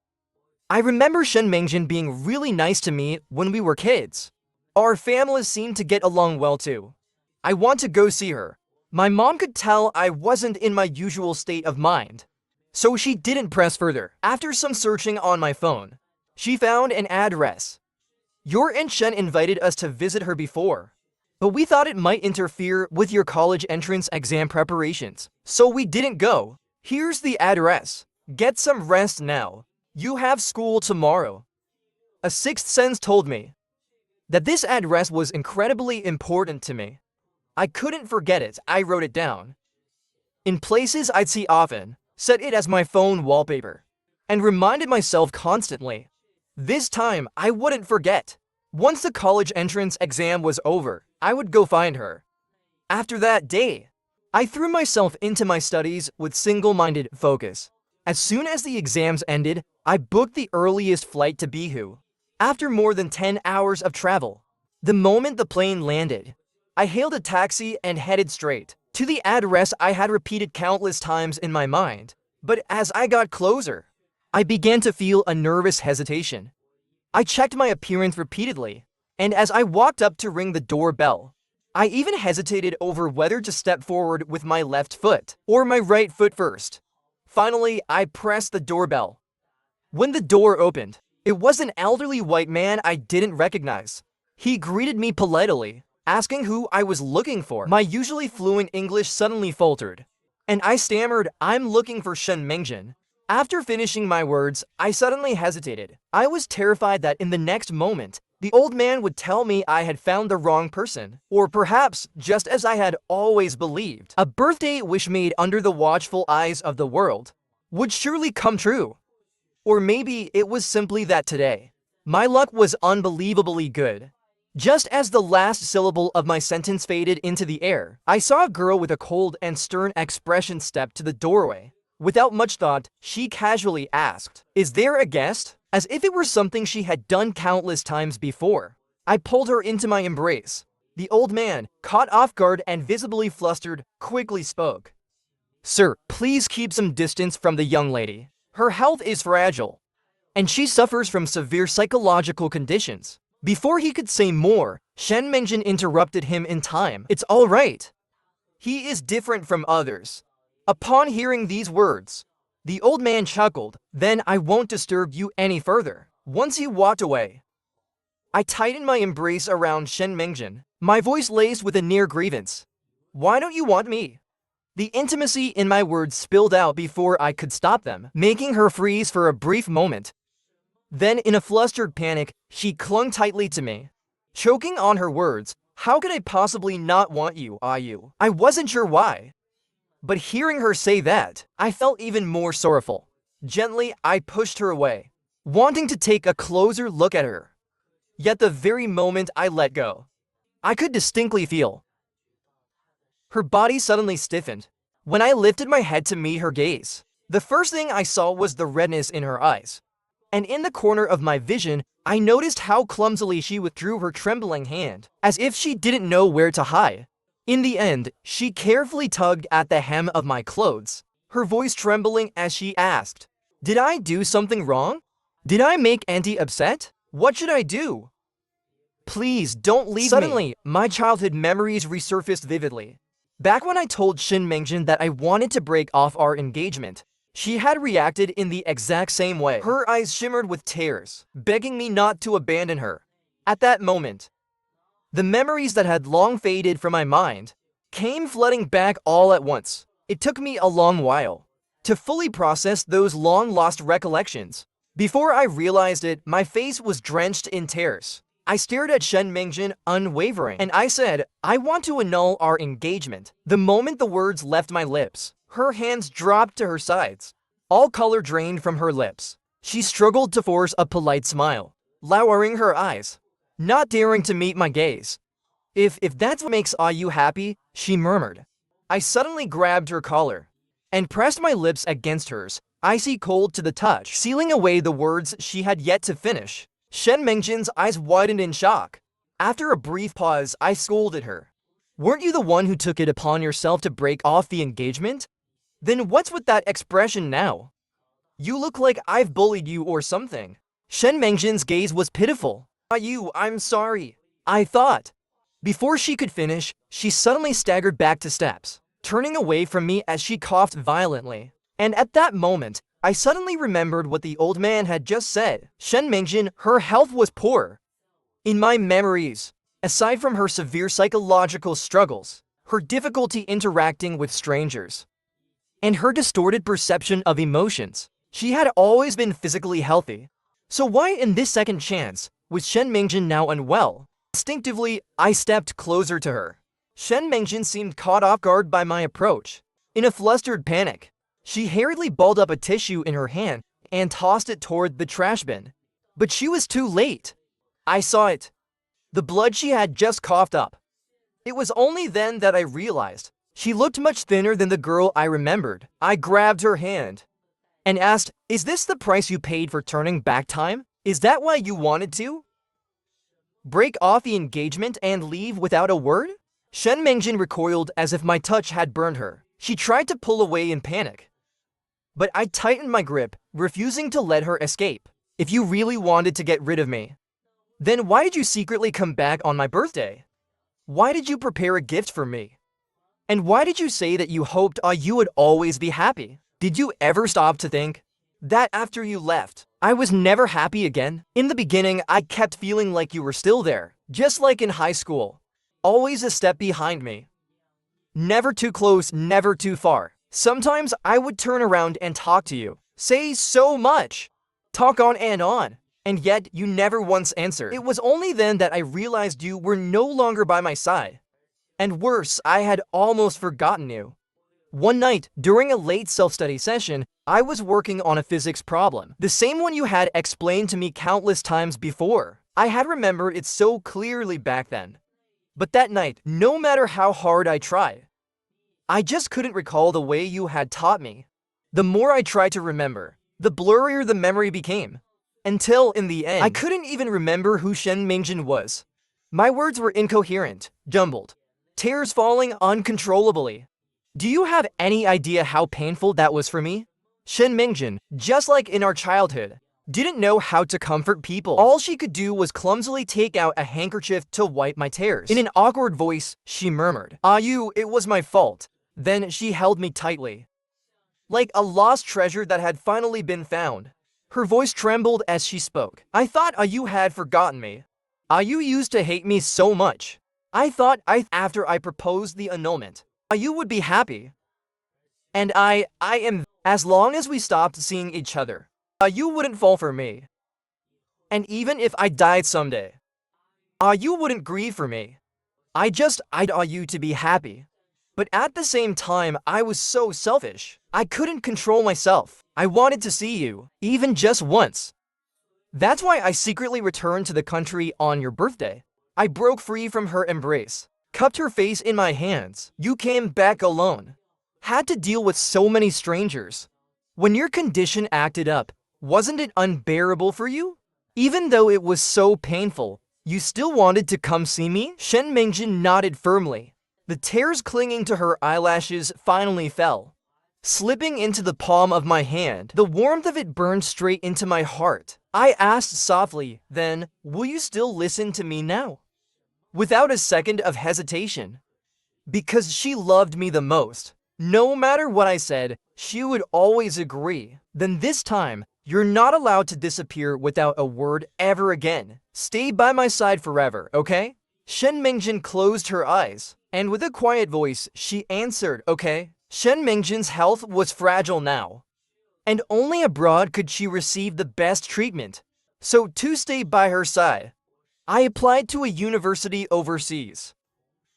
I remember Shen Mingjin being really nice to me when we were kids. Our families seemed to get along well too. I want to go see her. My mom could tell I wasn't in my usual state of mind, so she didn't press further. After some searching on my phone, she found an address. "Your Aunt Shen invited us to visit her before, but we thought it might interfere with your college entrance exam preparations, so we didn't go. Here's the address. Get some rest now. You have school tomorrow." A sixth sense told me that this address was incredibly important to me. I couldn't forget it. I wrote it down in places I'd see often, set it as my phone wallpaper, and reminded myself constantly. This time, I wouldn't forget. Once the college entrance exam was over, I would go find her. After that day, I threw myself into my studies with single-minded focus. As soon as the exams ended, I booked the earliest flight to Bihu. After more than 10 hours of travel, the moment the plane landed, I hailed a taxi and headed straight to the address I had repeated countless times in my mind. But as I got closer, I began to feel a nervous hesitation. I checked my appearance repeatedly, and as I walked up to ring the doorbell, I even hesitated over whether to step forward with my left foot or my right foot first. Finally, I pressed the doorbell. When the door opened, it was an elderly white man I didn't recognize. He greeted me politely, asking who I was looking for. My usually fluent English suddenly faltered, and I stammered, "I'm looking for Shen Mingjin." After finishing my words, I suddenly hesitated. I was terrified that in the next moment, the old man would tell me I had found the wrong person. Or perhaps, just as I had always believed, a birthday wish made under the watchful eyes of the world would surely come true. Or maybe it was simply that today, my luck was unbelievably good. Just as the last syllable of my sentence faded into the air, I saw a girl with a cold and stern expression step to the doorway. Without much thought, she casually asked, "Is there a guest?" As if it were something she had done countless times before. I pulled her into my embrace. The old man, caught off guard and visibly flustered, quickly spoke. Sir, please keep some distance from the young lady. Her health is fragile, and she suffers from severe psychological conditions. Before he could say more, Shen Mengjin interrupted him in time. It's all right. He is different from others. Upon hearing these words, the old man chuckled. Then I won't disturb you any further. Once he walked away, I tightened my embrace around Shen Mengjin, my voice laced with a near grievance. Why don't you want me? The intimacy in my words spilled out before I could stop them, making her freeze for a brief moment. Then, in a flustered panic, she clung tightly to me, choking on her words. How could I possibly not want you, Ayu? I wasn't sure why. But hearing her say that, I felt even more sorrowful. Gently, I pushed her away, wanting to take a closer look at her. Yet the very moment I let go, I could distinctly feel her body suddenly stiffened. When I lifted my head to meet her gaze, the first thing I saw was the redness in her eyes. And in the corner of my vision, I noticed how clumsily she withdrew her trembling hand, as if she didn't know where to hide. In the end, she carefully tugged at the hem of my clothes, her voice trembling as she asked, Did I do something wrong? Did I make Auntie upset? What should I do? Please don't leave me. Suddenly, my childhood memories resurfaced vividly. Back when I told Shen Mengjin that I wanted to break off our engagement, she had reacted in the exact same way. Her eyes shimmered with tears, begging me not to abandon her. At that moment, the memories that had long faded from my mind came flooding back all at once. It took me a long while to fully process those long-lost recollections. Before I realized it, my face was drenched in tears. I stared at Shen Mengjin unwavering, and I said, I want to annul our engagement. The moment the words left my lips, her hands dropped to her sides. All color drained from her lips. She struggled to force a polite smile, lowering her eyes, not daring to meet my gaze. If that's what makes Ayu happy, she murmured. I suddenly grabbed her collar and pressed my lips against hers, icy cold to the touch, sealing away the words she had yet to finish. Shen Mengjin's eyes widened in shock. After a brief pause, I scolded her. Weren't you the one who took it upon yourself to break off the engagement? Then what's with that expression now? You look like I've bullied you or something. Shen Mengjin's gaze was pitiful. Ayu, I'm sorry, I thought. Before she could finish, she suddenly staggered back to steps, turning away from me as she coughed violently. And at that moment, I suddenly remembered what the old man had just said. Shen Mengjin, her health was poor. In my memories, aside from her severe psychological struggles, her difficulty interacting with strangers, and her distorted perception of emotions, she had always been physically healthy. So why in this second chance was Shen Mengjin now unwell? Instinctively, I stepped closer to her. Shen Mengjin seemed caught off guard by my approach. In a flustered panic, she hurriedly balled up a tissue in her hand and tossed it toward the trash bin. But she was too late. I saw it. The blood she had just coughed up. It was only then that I realized she looked much thinner than the girl I remembered. I grabbed her hand and asked, Is this the price you paid for turning back time? Is that why you wanted to break off the engagement and leave without a word? Shen Mengjin recoiled as if my touch had burned her. She tried to pull away in panic, but I tightened my grip, refusing to let her escape. If you really wanted to get rid of me, then why did you secretly come back on my birthday? Why did you prepare a gift for me? And why did you say that you hoped you would always be happy? Did you ever stop to think that after you left, I was never happy again? In the beginning, I kept feeling like you were still there, just like in high school, always a step behind me. Never too close, never too far. Sometimes I would turn around and talk to you, say so much, talk on, and yet you never once answered. It was only then that I realized you were no longer by my side. And worse, I had almost forgotten you. One night, during a late self-study session, I was working on a physics problem, the same one you had explained to me countless times before. I had remembered it so clearly back then. But that night, no matter how hard I tried, I just couldn't recall the way you had taught me. The more I tried to remember, the blurrier the memory became. Until, in the end, I couldn't even remember who Shen Mengjin was. My words were incoherent, jumbled, tears falling uncontrollably. Do you have any idea how painful that was for me? Shen Mingjin, just like in our childhood, didn't know how to comfort people. All she could do was clumsily take out a handkerchief to wipe my tears. In an awkward voice, she murmured, it was my fault. Then she held me tightly, like a lost treasure that had finally been found. Her voice trembled as she spoke. I thought you had forgotten me. You used to hate me so much. I thought after I proposed the annulment, you would be happy. And I am, as long as we stopped seeing each other, you wouldn't fall for me. And even if I died someday, you wouldn't grieve for me. I'd you to be happy. But at the same time, I was so selfish. I couldn't control myself. I wanted to see you, even just once. That's why I secretly returned to the country on your birthday. I broke free from her embrace, cupped her face in my hands. You came back alone. Had to deal with so many strangers. When your condition acted up, wasn't it unbearable for you? Even though it was so painful, you still wanted to come see me? Shen Mingjin nodded firmly. The tears clinging to her eyelashes finally fell, slipping into the palm of my hand. The warmth of it burned straight into my heart. I asked softly, then, will you still listen to me now? Without a second of hesitation. Because she loved me the most. No matter what I said, she would always agree. Then this time, you're not allowed to disappear without a word ever again. Stay by my side forever, okay? Shen Mingjin closed her eyes, and with a quiet voice, she answered, okay. Shen Mingjin's health was fragile now, and only abroad could she receive the best treatment. So to stay by her side, I applied to a university overseas.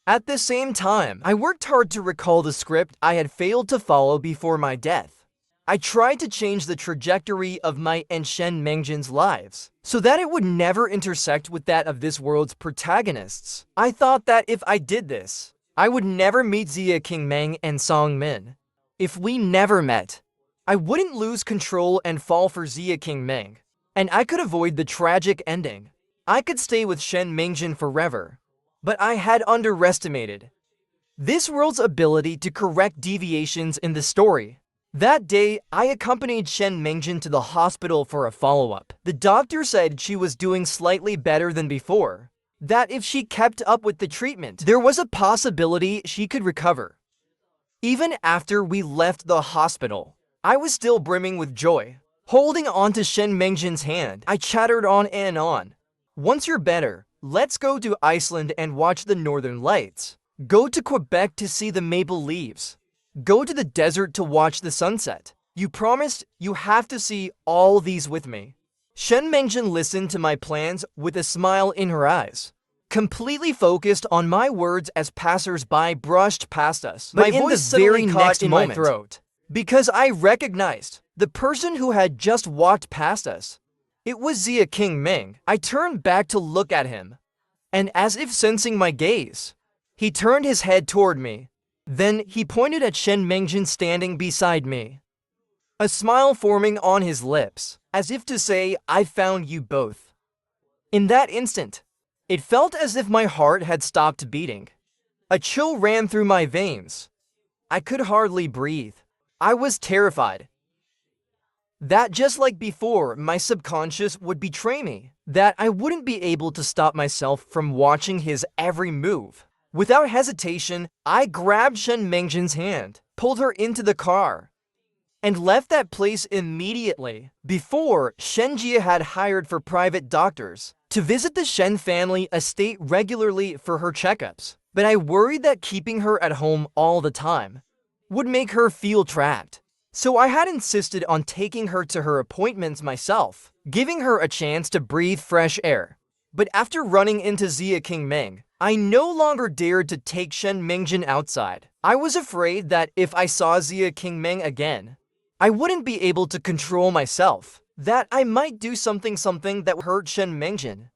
At the same time, I worked hard to recall the script I had failed to follow before my death. I tried to change the trajectory of my and Shen Mingjin's lives, so that it would never intersect with that of this world's protagonists. I thought that if I did this, I would never meet Xia Qingmeng and Song Min. If we never met, I wouldn't lose control and fall for Xia Qingmeng, and I could avoid the tragic ending. I could stay with Shen Mingjin forever, but I had underestimated this world's ability to correct deviations in the story. That day, I accompanied Shen Mingjin to the hospital for a follow-up. The doctor said she was doing slightly better than before, that if she kept up with the treatment, there was a possibility she could recover. Even after we left the hospital, I was still brimming with joy. Holding on to Shen Mingjin's hand, I chattered on and on. Once you're better, let's go to Iceland and watch the Northern Lights. Go to Quebec to see the maple leaves. Go to the desert to watch the sunset. You promised you have to see all these with me. Shen Mingjin listened to my plans with a smile in her eyes, completely focused on my words as passers-by brushed past us. But my voice suddenly caught in my throat, because I recognized the person who had just walked past us. It was Xia Qingmeng. I turned back to look at him, and as if sensing my gaze, he turned his head toward me. Then he pointed at Shen Mingjin standing beside me, a smile forming on his lips, as if to say, I found you both. In that instant, it felt as if my heart had stopped beating. A chill ran through my veins. I could hardly breathe. I was terrified that just like before, my subconscious would betray me, that I wouldn't be able to stop myself from watching his every move. Without hesitation, I grabbed Shen Mingjin's hand, pulled her into the car, and left that place immediately. Before, Shen Jia had hired for private doctors to visit the Shen family estate regularly for her checkups, but I worried that keeping her at home all the time would make her feel trapped. So I had insisted on taking her to her appointments myself, giving her a chance to breathe fresh air. But after running into Xia Qingmeng, I no longer dared to take Shen Mingjin outside. I was afraid that if I saw Xia Qingmeng again, I wouldn't be able to control myself, that I might do something that would hurt Shen Mingjin.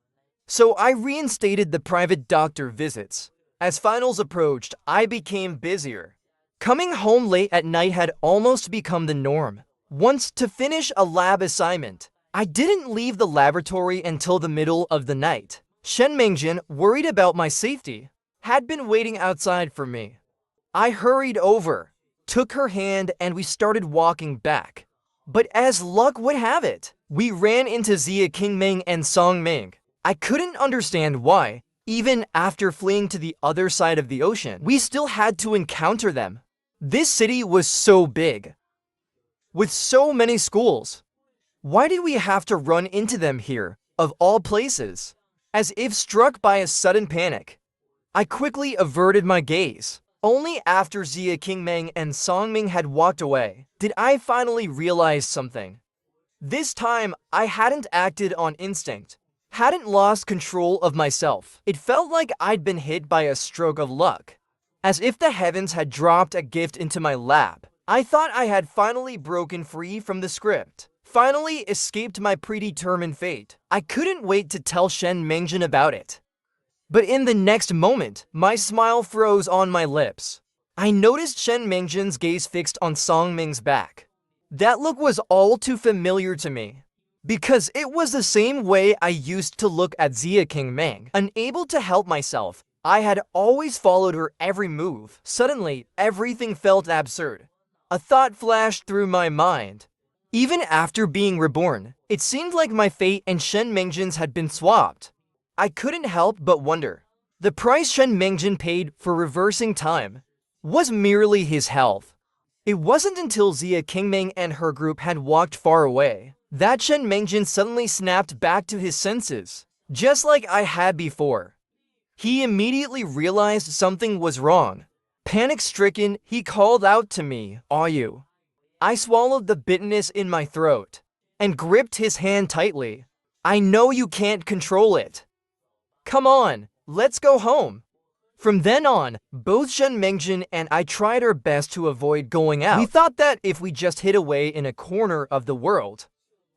So I reinstated the private doctor visits. As finals approached, I became busier. Coming home late at night had almost become the norm. Once, to finish a lab assignment, I didn't leave the laboratory until the middle of the night. Shen Mingjin, worried about my safety, had been waiting outside for me. I hurried over, took her hand, and we started walking back. But as luck would have it, we ran into Zia Qingming and Song Ming. I couldn't understand why, even after fleeing to the other side of the ocean, we still had to encounter them. This city was so big, with so many schools. Why did we have to run into them here, of all places? As if struck by a sudden panic, I quickly averted my gaze. Only after Zia Qingming and Song Ming had walked away did I finally realize something. This time, I hadn't acted on instinct, hadn't lost control of myself. It felt like I'd been hit by a stroke of luck, as if the heavens had dropped a gift into my lap. I thought I had finally broken free from the script, finally escaped my predetermined fate. I couldn't wait to tell Shen Mingjin about it. But in the next moment, my smile froze on my lips. I noticed Shen Mingjin's gaze fixed on Song Ming's back. That look was all too familiar to me, because it was the same way I used to look at Zia Qingming. Unable to help myself, I had always followed her every move. Suddenly, everything felt absurd. A thought flashed through my mind. Even after being reborn, it seemed like my fate and Shen Mingjin's had been swapped. I couldn't help but wonder. The price Shen Mingjin paid for reversing time was merely his health. It wasn't until Zia Qingming and her group had walked far away that Shen Mingjin suddenly snapped back to his senses, just like I had before. He immediately realized something was wrong. Panic-stricken, he called out to me, "Are you?" I swallowed the bitterness in my throat and gripped his hand tightly. "I know you can't control it. Come on, let's go home." From then on, both Shen Mingjin and I tried our best to avoid going out. We thought that if we just hid away in a corner of the world,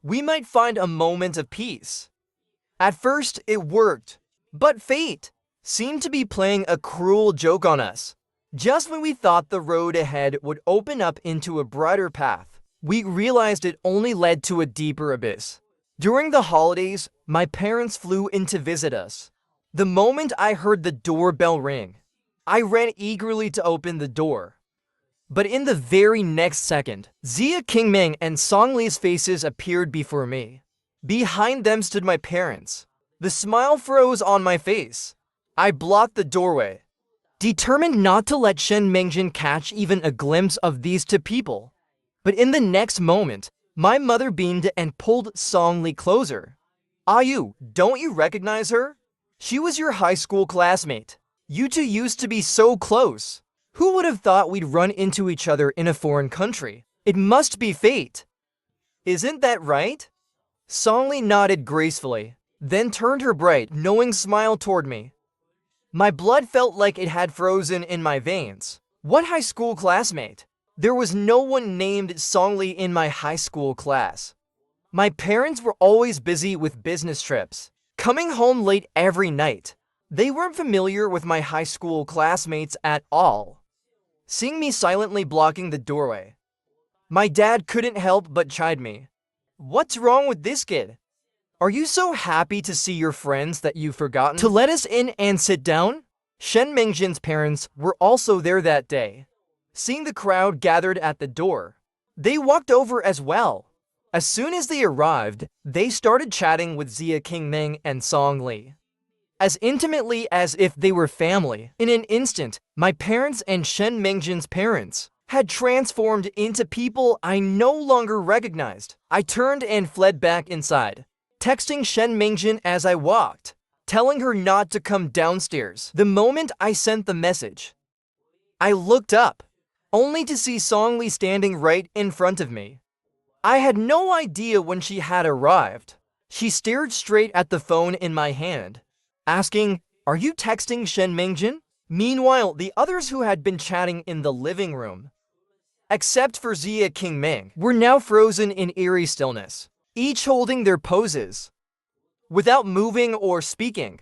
we might find a moment of peace. At first, it worked, but fate seemed to be playing a cruel joke on us. Just when we thought the road ahead would open up into a brighter path, we realized it only led to a deeper abyss. During the holidays, my parents flew in to visit us. The moment I heard the doorbell ring, I ran eagerly to open the door. But in the very next second, Zia Qingming and Song Li's faces appeared before me. Behind them stood my parents. The smile froze on my face. I blocked the doorway, determined not to let Shen Mingjin catch even a glimpse of these two people. But in the next moment, my mother beamed and pulled Song Li closer. "Ah, you, don't you recognize her? She was your high school classmate. You two used to be so close. Who would have thought we'd run into each other in a foreign country? It must be fate. Isn't that right?" Song Li nodded gracefully, then turned her bright, knowing smile toward me. My blood felt like it had frozen in my veins. What high school classmate? There was no one named Song Li in my high school class. My parents were always busy with business trips, coming home late every night. They weren't familiar with my high school classmates at all. Seeing me silently blocking the doorway, my dad couldn't help but chide me. "What's wrong with this kid? Are you so happy to see your friends that you've forgotten to let us in and sit down?" Shen Mingjin's parents were also there that day. Seeing the crowd gathered at the door, they walked over as well. As soon as they arrived, they started chatting with Zia Qingming and Song Li, as intimately as if they were family. In an instant, my parents and Shen Mingjin's parents had transformed into people I no longer recognized. I turned and fled back inside, texting Shen Mingjin as I walked, telling her not to come downstairs. The moment I sent the message, I looked up, only to see Song Li standing right in front of me. I had no idea when she had arrived. She stared straight at the phone in my hand, asking, "Are you texting Shen Mingjin?" Meanwhile, the others who had been chatting in the living room, except for Zia Qingming, were now frozen in eerie stillness, each holding their poses, without moving or speaking.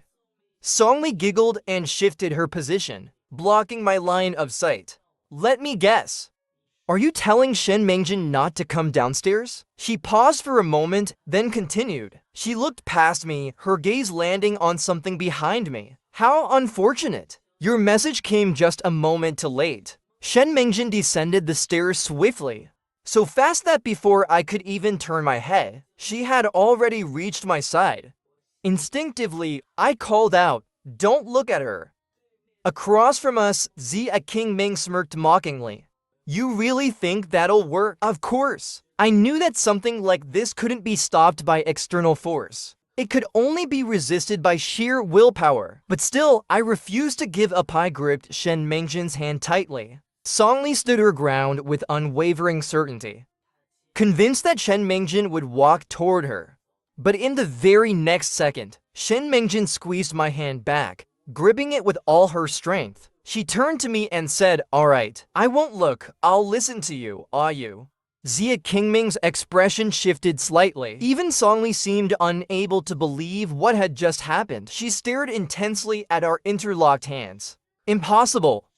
Song Li giggled and shifted her position, blocking my line of sight. "Let me guess. Are you telling Shen Mengjin not to come downstairs? She paused for a moment, then continued. She looked past me, her gaze landing on something behind me. How unfortunate. Your message came just a moment too late. Shen Mengjin descended the stairs swiftly, so fast that before I could even turn my head, she had already reached my side. Instinctively, I called out, "Don't look at her." Across from us, Zia King Ming smirked mockingly. You really think that'll work? Of course. I knew that something like this couldn't be stopped by external force. It could only be resisted by sheer willpower. But still, I refused to give up. I gripped Shen Mengjin's hand tightly. Songli stood her ground with unwavering certainty, convinced that Shen Mengjin would walk toward her. But in the very next second, Shen Mengjin squeezed my hand back, gripping it with all her strength. She turned to me and said, "Alright, I won't look, I'll listen to you, are you?" Zia Qingming's expression shifted slightly. Even Songli seemed unable to believe what had just happened. She stared intensely at our interlocked hands. Impossible.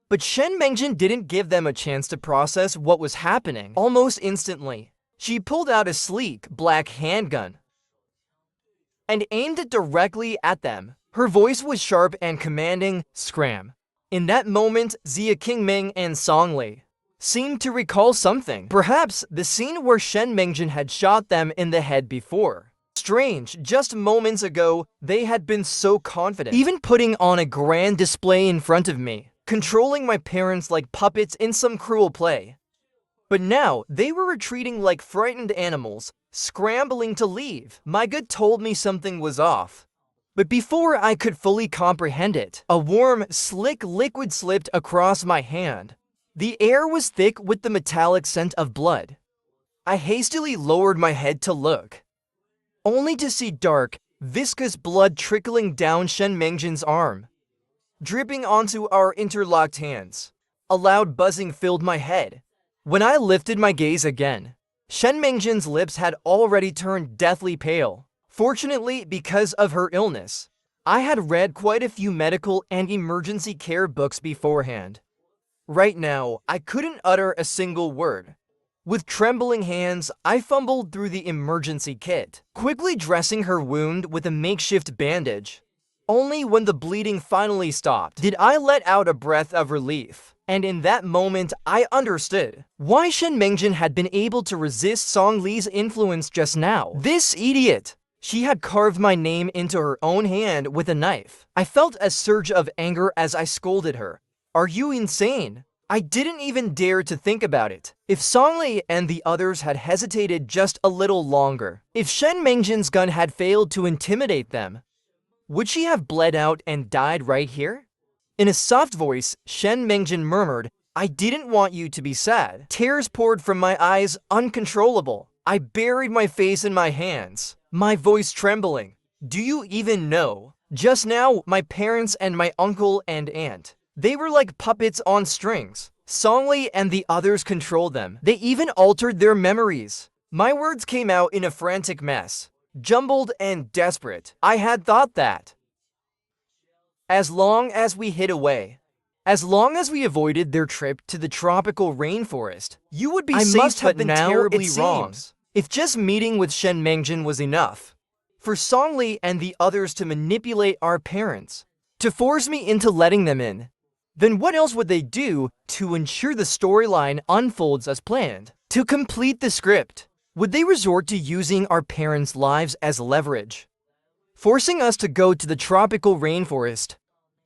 But Shen Mengjin didn't give them a chance to process what was happening. Almost instantly, she pulled out a sleek, black handgun and aimed it directly at them. Her voice was sharp and commanding, "Scram." In that moment, Zia Qingming and Songli seemed to recall something. Perhaps the scene where Shen Mengjin had shot them in the head before. Strange, just moments ago, they had been so confident, even putting on a grand display in front of me, controlling my parents like puppets in some cruel play. But now, they were retreating like frightened animals, scrambling to leave. My gut told me something was off. But before I could fully comprehend it, a warm, slick liquid slipped across my hand. The air was thick with the metallic scent of blood. I hastily lowered my head to look, only to see dark, viscous blood trickling down Shen Mengjin's arm, dripping onto our interlocked hands. A loud buzzing filled my head. When I lifted my gaze again, Shen Mengjin's lips had already turned deathly pale. Fortunately, because of her illness, I had read quite a few medical and emergency care books beforehand. Right now, I couldn't utter a single word. With trembling hands, I fumbled through the emergency kit, quickly dressing her wound with a makeshift bandage. Only when the bleeding finally stopped did I let out a breath of relief. And in that moment, I understood why Shen Mengjin had been able to resist Song Li's influence just now. This idiot! She had carved my name into her own hand with a knife. I felt a surge of anger as I scolded her. Are you insane? I didn't even dare to think about it. If Songli and the others had hesitated just a little longer, if Shen Mengjin's gun had failed to intimidate them, would she have bled out and died right here? In a soft voice, Shen Mengjin murmured, "I didn't want you to be sad." Tears poured from my eyes, uncontrollable. I buried my face in my hands, my voice trembling. Do you even know? Just now, my parents and my uncle and aunt, they were like puppets on strings. Songli and the others controlled them. They even altered their memories. My words came out in a frantic mess, jumbled and desperate. I had thought that as long as we hid away, as long as we avoided their trip to the tropical rainforest, you would be safe. I must have been terribly wrong. If just meeting with Shen Mengjin was enough for Songli and the others to manipulate our parents, to force me into letting them in, then what else would they do to ensure the storyline unfolds as planned? To complete the script, would they resort to using our parents' lives as leverage, forcing us to go to the tropical rainforest?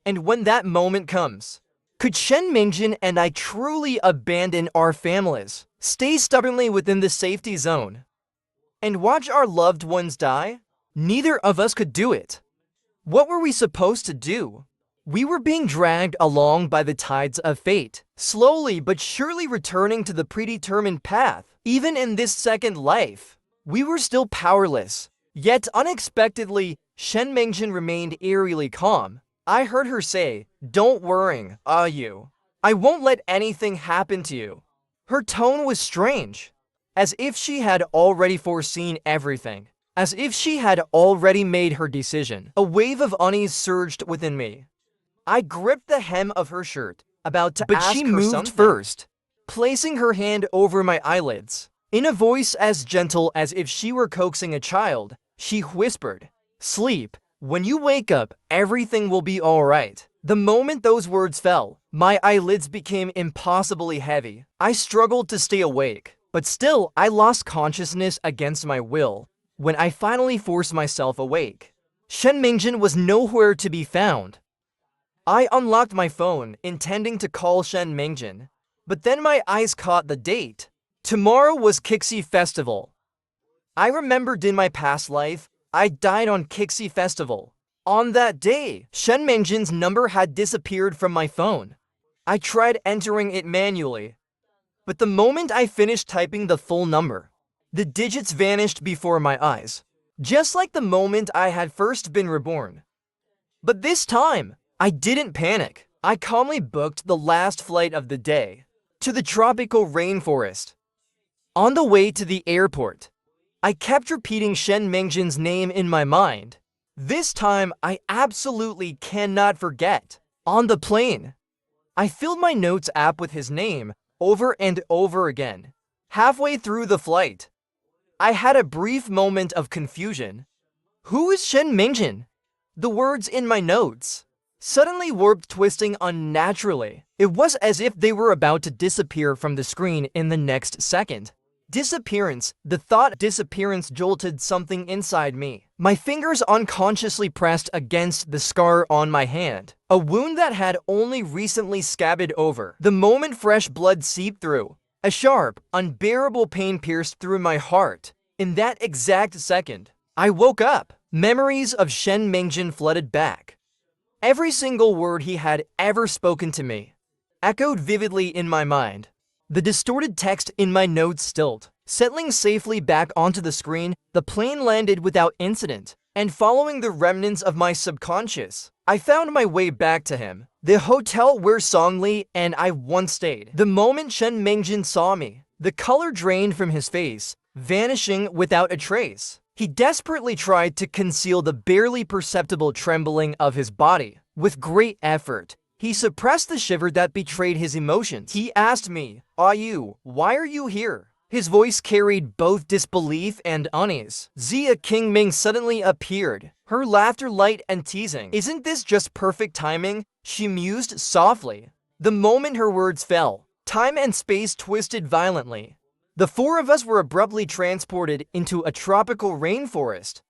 And when that moment comes, could Shen Mengjin and I truly abandon our families, stay stubbornly within the safety zone, and watch our loved ones die? Neither of us could do it. What were we supposed to do? We were being dragged along by the tides of fate, slowly but surely returning to the predetermined path. Even in this second life, we were still powerless. Yet unexpectedly, Shen Mengjin remained eerily calm. I heard her say, "Don't worry, are you? I won't let anything happen to you." Her tone was strange, as if she had already foreseen everything, as if she had already made her decision. A wave of unease surged within me. I gripped the hem of her shirt, about to ask her something. But she moved first, placing her hand over my eyelids. In a voice as gentle as if she were coaxing a child, she whispered, "Sleep. When you wake up, everything will be alright." The moment those words fell, my eyelids became impossibly heavy. I struggled to stay awake, but still I lost consciousness against my will when I finally forced myself awake. Shen Mingjin was nowhere to be found. I unlocked my phone, intending to call Shen Mingjin, but then my eyes caught the date. Tomorrow was Kixi Festival. I remembered in my past life, I died on Kixi Festival. On that day, Shen Mingjin's number had disappeared from my phone. I tried entering it manually, but the moment I finished typing the full number, the digits vanished before my eyes, just like the moment I had first been reborn. But this time, I didn't panic. I calmly booked the last flight of the day to the tropical rainforest. On the way to the airport, I kept repeating Shen Mingjin's name in my mind. This time, I absolutely cannot forget. On the plane, I filled my notes app with his name over and over again. Halfway through the flight, I had a brief moment of confusion. Who is Shen Mingjin? The words in my notes suddenly warped, twisting unnaturally. It was as if they were about to disappear from the screen in the next second. Disappearance. The thought disappearance jolted something inside me. My fingers unconsciously pressed against the scar on my hand, a wound that had only recently scabbed over. The moment fresh blood seeped through, a sharp, unbearable pain pierced through my heart. In that exact second, I woke up. Memories of Shen Mingjin flooded back. Every single word he had ever spoken to me echoed vividly in my mind. The distorted text in my notes stilled. Settling safely back onto the screen, the plane landed without incident, and following the remnants of my subconscious, I found my way back to him, the hotel where Songli and I once stayed. The moment Shen Mingjin saw me, the color drained from his face, vanishing without a trace. He desperately tried to conceal the barely perceptible trembling of his body. With great effort, he suppressed the shiver that betrayed his emotions. He asked me, why are you here?" His voice carried both disbelief and unease. Zia Qingming suddenly appeared, her laughter light and teasing. "Isn't this just perfect timing?" she mused softly. The moment her words fell, time and space twisted violently. The four of us were abruptly transported into a tropical rainforest.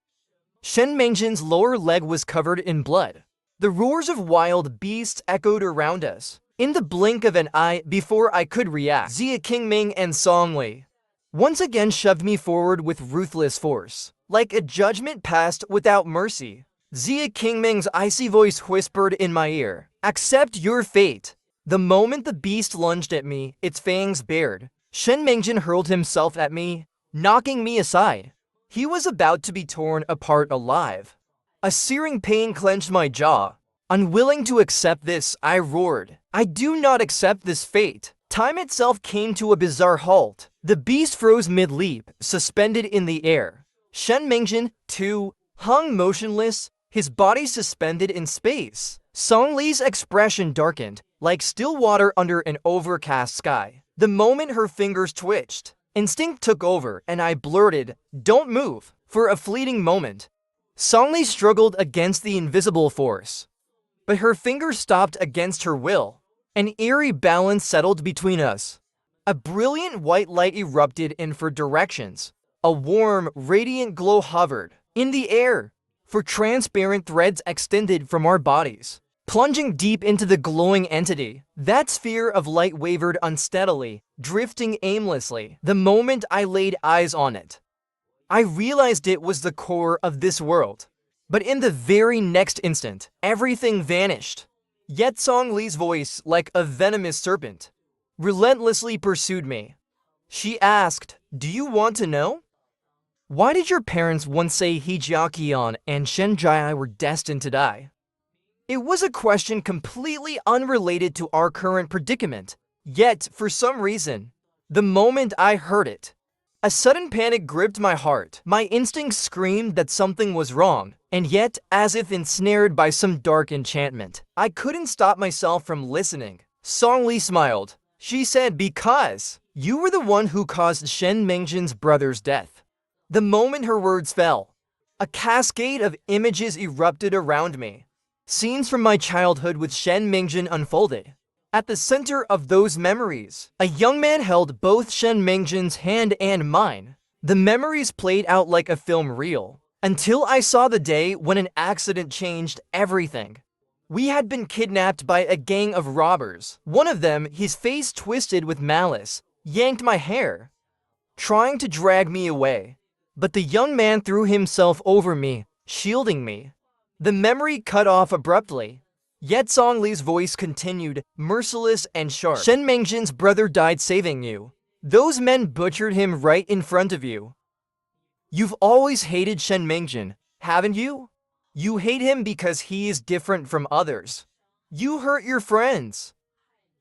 Shen Mingjin's lower leg was covered in blood. The roars of wild beasts echoed around us. In the blink of an eye, before I could react, Zia Qingming and Songli once again shoved me forward with ruthless force. Like a judgment passed without mercy, Zia Qingming's icy voice whispered in my ear, "Accept your fate." The moment the beast lunged at me, its fangs bared, Shen Mingjin hurled himself at me, knocking me aside. He was about to be torn apart alive. A searing pain clenched my jaw. Unwilling to accept this, I roared, "I do not accept this fate." Time itself came to a bizarre halt. The beast froze mid-leap, suspended in the air. Shen Mingjin, too, hung motionless, his body suspended in space. Songli's expression darkened, like still water under an overcast sky. The moment her fingers twitched, instinct took over, and I blurted, "Don't move." For a fleeting moment, Songli struggled against the invisible force, but her fingers stopped against her will. An eerie balance settled between us. A brilliant white light erupted in four directions. A warm, radiant glow hovered in the air, for transparent threads extended from our bodies. Plunging deep into the glowing entity, that sphere of light wavered unsteadily, drifting aimlessly. The moment I laid eyes on it, I realized it was the core of this world. But in the very next instant, everything vanished. Yet Songli's voice, like a venomous serpent, relentlessly pursued me. She asked, "Do you want to know? Why did your parents once say Hijiaqian and Shenjai were destined to die?" It was a question completely unrelated to our current predicament. Yet, for some reason, the moment I heard it, a sudden panic gripped my heart. My instincts screamed that something was wrong, and yet, as if ensnared by some dark enchantment, I couldn't stop myself from listening. Songli smiled. She said, because you were the one who caused Shen Mingjin's brother's death. The moment her words fell, a cascade of images erupted around me. Scenes from my childhood with Shen Mingjin unfolded. At the center of those memories, a young man held both Shen Mingjin's hand and mine. The memories played out like a film reel, until I saw the day when an accident changed everything. We had been kidnapped by a gang of robbers. One of them, his face twisted with malice, yanked my hair, trying to drag me away. But the young man threw himself over me, shielding me. The memory cut off abruptly. Yet Song Li's voice continued, merciless and sharp. Shen Mingjin's brother died saving you. Those men butchered him right in front of you. You've always hated Shen Mingjin, haven't you? You hate him because he is different from others. You hurt your friends.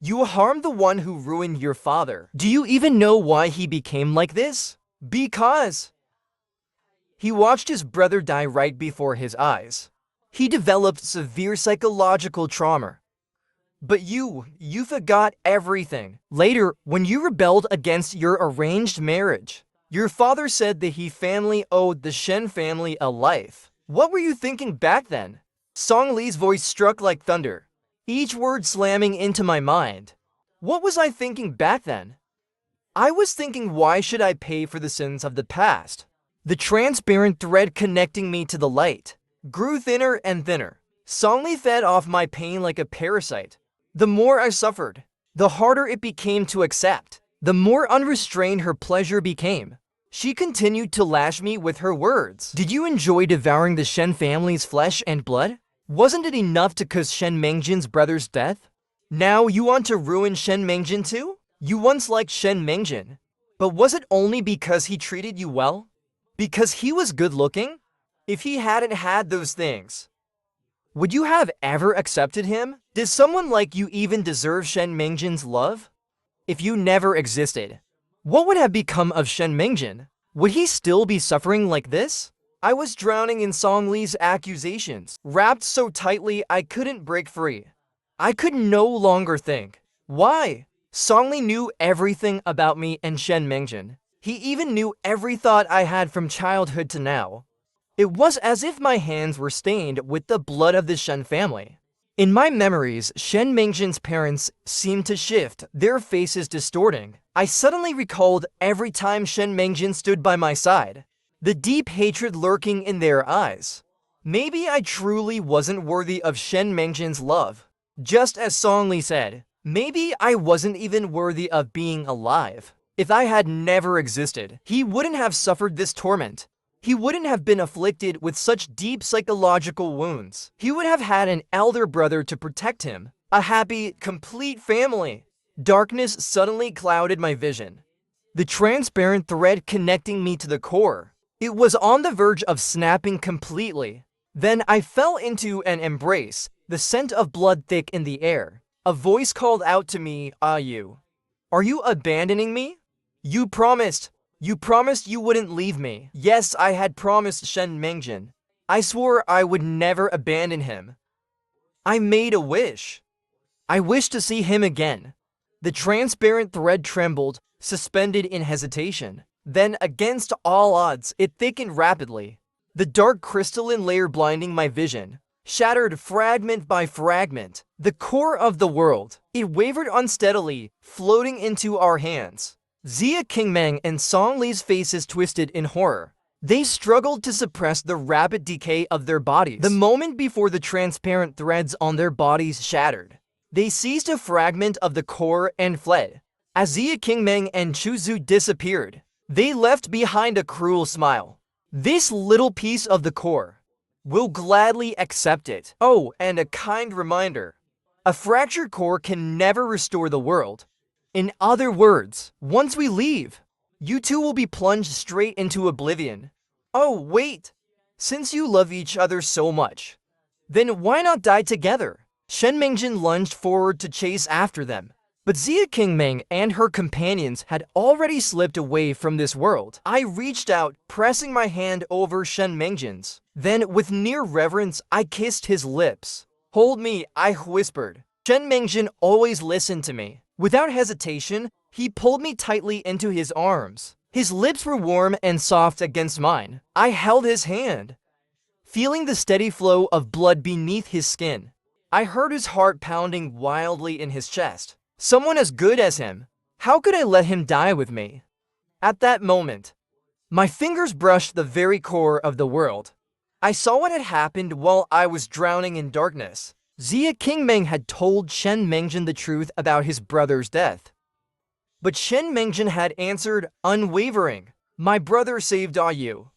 You harmed the one who ruined your father. Do you even know why he became like this? Because he watched his brother die right before his eyes. He developed severe psychological trauma. But you forgot everything. Later, when you rebelled against your arranged marriage, your father said that he family owed the Shen family a life. What were you thinking back then? Song Li's voice struck like thunder, each word slamming into my mind. What was I thinking back then? I was thinking, why should I pay for the sins of the past? The transparent thread connecting me to the light grew thinner and thinner. Song Li fed off my pain like a parasite. The more I suffered, the harder it became to accept. The more unrestrained her pleasure became. She continued to lash me with her words. Did you enjoy devouring the Shen family's flesh and blood? Wasn't it enough to cause Shen Mingjin's brother's death? Now you want to ruin Shen Mingjin too? You once liked Shen Mingjin, but was it only because he treated you well? Because he was good looking? If he hadn't had those things, would you have ever accepted him? Does someone like you even deserve Shen Mingjin's love? If you never existed, what would have become of Shen Mingjin? Would he still be suffering like this? I was drowning in Song Li's accusations, wrapped so tightly I couldn't break free. I could no longer think. Why? Song Li knew everything about me and Shen Mingjin. He even knew every thought I had from childhood to now. It was as if my hands were stained with the blood of the Shen family. In my memories, Shen Mingjin's parents seemed to shift, their faces distorting. I suddenly recalled every time Shen Mingjin stood by my side, the deep hatred lurking in their eyes. Maybe I truly wasn't worthy of Shen Mingjin's love. Just as Song Li said, maybe I wasn't even worthy of being alive. If I had never existed, he wouldn't have suffered this torment. He wouldn't have been afflicted with such deep psychological wounds. He would have had an elder brother to protect him, a happy, complete family. Darkness suddenly clouded my vision. The transparent thread connecting me to the core. It was on the verge of snapping completely. Then I fell into an embrace, the scent of blood thick in the air. A voice called out to me, "Are you abandoning me? You promised you wouldn't leave me." Yes, I had promised Shen Mingjin. I swore I would never abandon him. I made a wish. I wished to see him again. The transparent thread trembled, suspended in hesitation. Then, against all odds, it thickened rapidly. The dark crystalline layer blinding my vision, shattered fragment by fragment. The core of the world. It wavered unsteadily, floating into our hands. Xia Qingmeng and Song Li's faces twisted in horror. They struggled to suppress the rapid decay of their bodies. The moment before the transparent threads on their bodies shattered, they seized a fragment of the core and fled. As Xia Qingmeng and Chu Zhu disappeared, they left behind a cruel smile. This little piece of the core will gladly accept it. Oh, and a kind reminder. A fractured core can never restore the world. In other words, once we leave, you two will be plunged straight into oblivion. Oh, wait. Since you love each other so much, then why not die together? Shen Mingjin lunged forward to chase after them. But Xia Qingmeng and her companions had already slipped away from this world. I reached out, pressing my hand over Shen Mingjin's. Then, with near reverence, I kissed his lips. "Hold me," I whispered. Shen Mingjin always listened to me. Without hesitation, he pulled me tightly into his arms. His lips were warm and soft against mine. I held his hand, feeling the steady flow of blood beneath his skin. I heard his heart pounding wildly in his chest. Someone as good as him. How could I let him die with me? At that moment, my fingers brushed the very core of the world. I saw what had happened while I was drowning in darkness. Xia Qingming had told Shen Mengjin the truth about his brother's death. But Shen Mengjin had answered, unwavering, my brother saved Yu.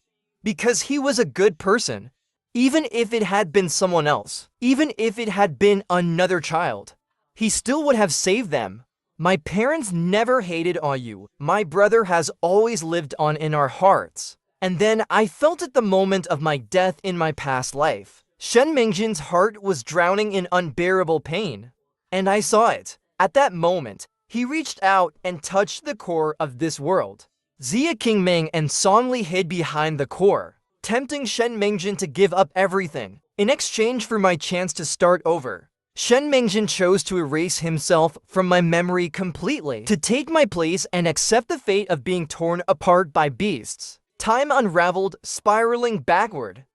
Because he was a good person. Even if it had been someone else, even if it had been another child, he still would have saved them. My parents never hated Yu. My brother has always lived on in our hearts. And then I felt at the moment of my death in my past life. Shen Mengjin's heart was drowning in unbearable pain. And I saw it. At that moment, he reached out and touched the core of this world. Xia Qingming and Songli hid behind the core, tempting Shen Mengjin to give up everything. In exchange for my chance to start over, Shen Mengjin chose to erase himself from my memory completely, to take my place and accept the fate of being torn apart by beasts. Time unraveled, spiraling backward.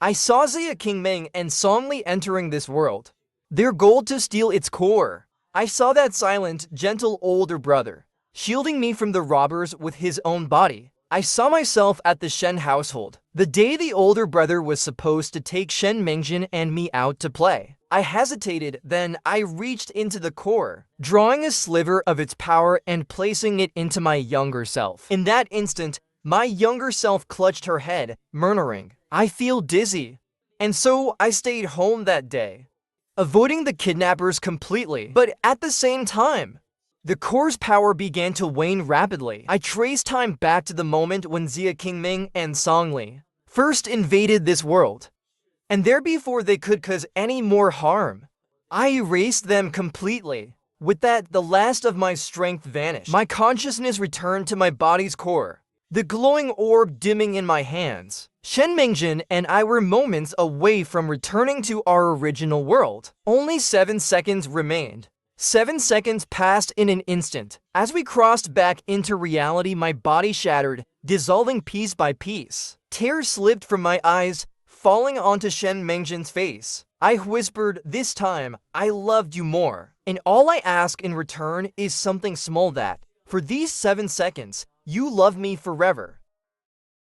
I saw Xia Qingming and Songli entering this world, their goal to steal its core. I saw that silent, gentle older brother, shielding me from the robbers with his own body. I saw myself at the Shen household, the day the older brother was supposed to take Shen Mengjin and me out to play. I hesitated, then I reached into the core, drawing a sliver of its power and placing it into my younger self. In that instant, my younger self clutched her head, murmuring, I feel dizzy. And so I stayed home that day, avoiding the kidnappers completely. But at the same time, the core's power began to wane rapidly. I traced time back to the moment when Xia Qingming and Songli first invaded this world, and there before they could cause any more harm, I erased them completely. With that, the last of my strength vanished. My consciousness returned to my body's core, the glowing orb dimming in my hands. Shen Mengjin and I were moments away from returning to our original world. Only 7 seconds remained. 7 seconds passed in an instant. As we crossed back into reality, my body shattered, dissolving piece by piece. Tears slipped from my eyes, falling onto Shen Mengjin's face. I whispered, this time, I loved you more. And all I ask in return is something small that, for these 7 seconds, you love me forever.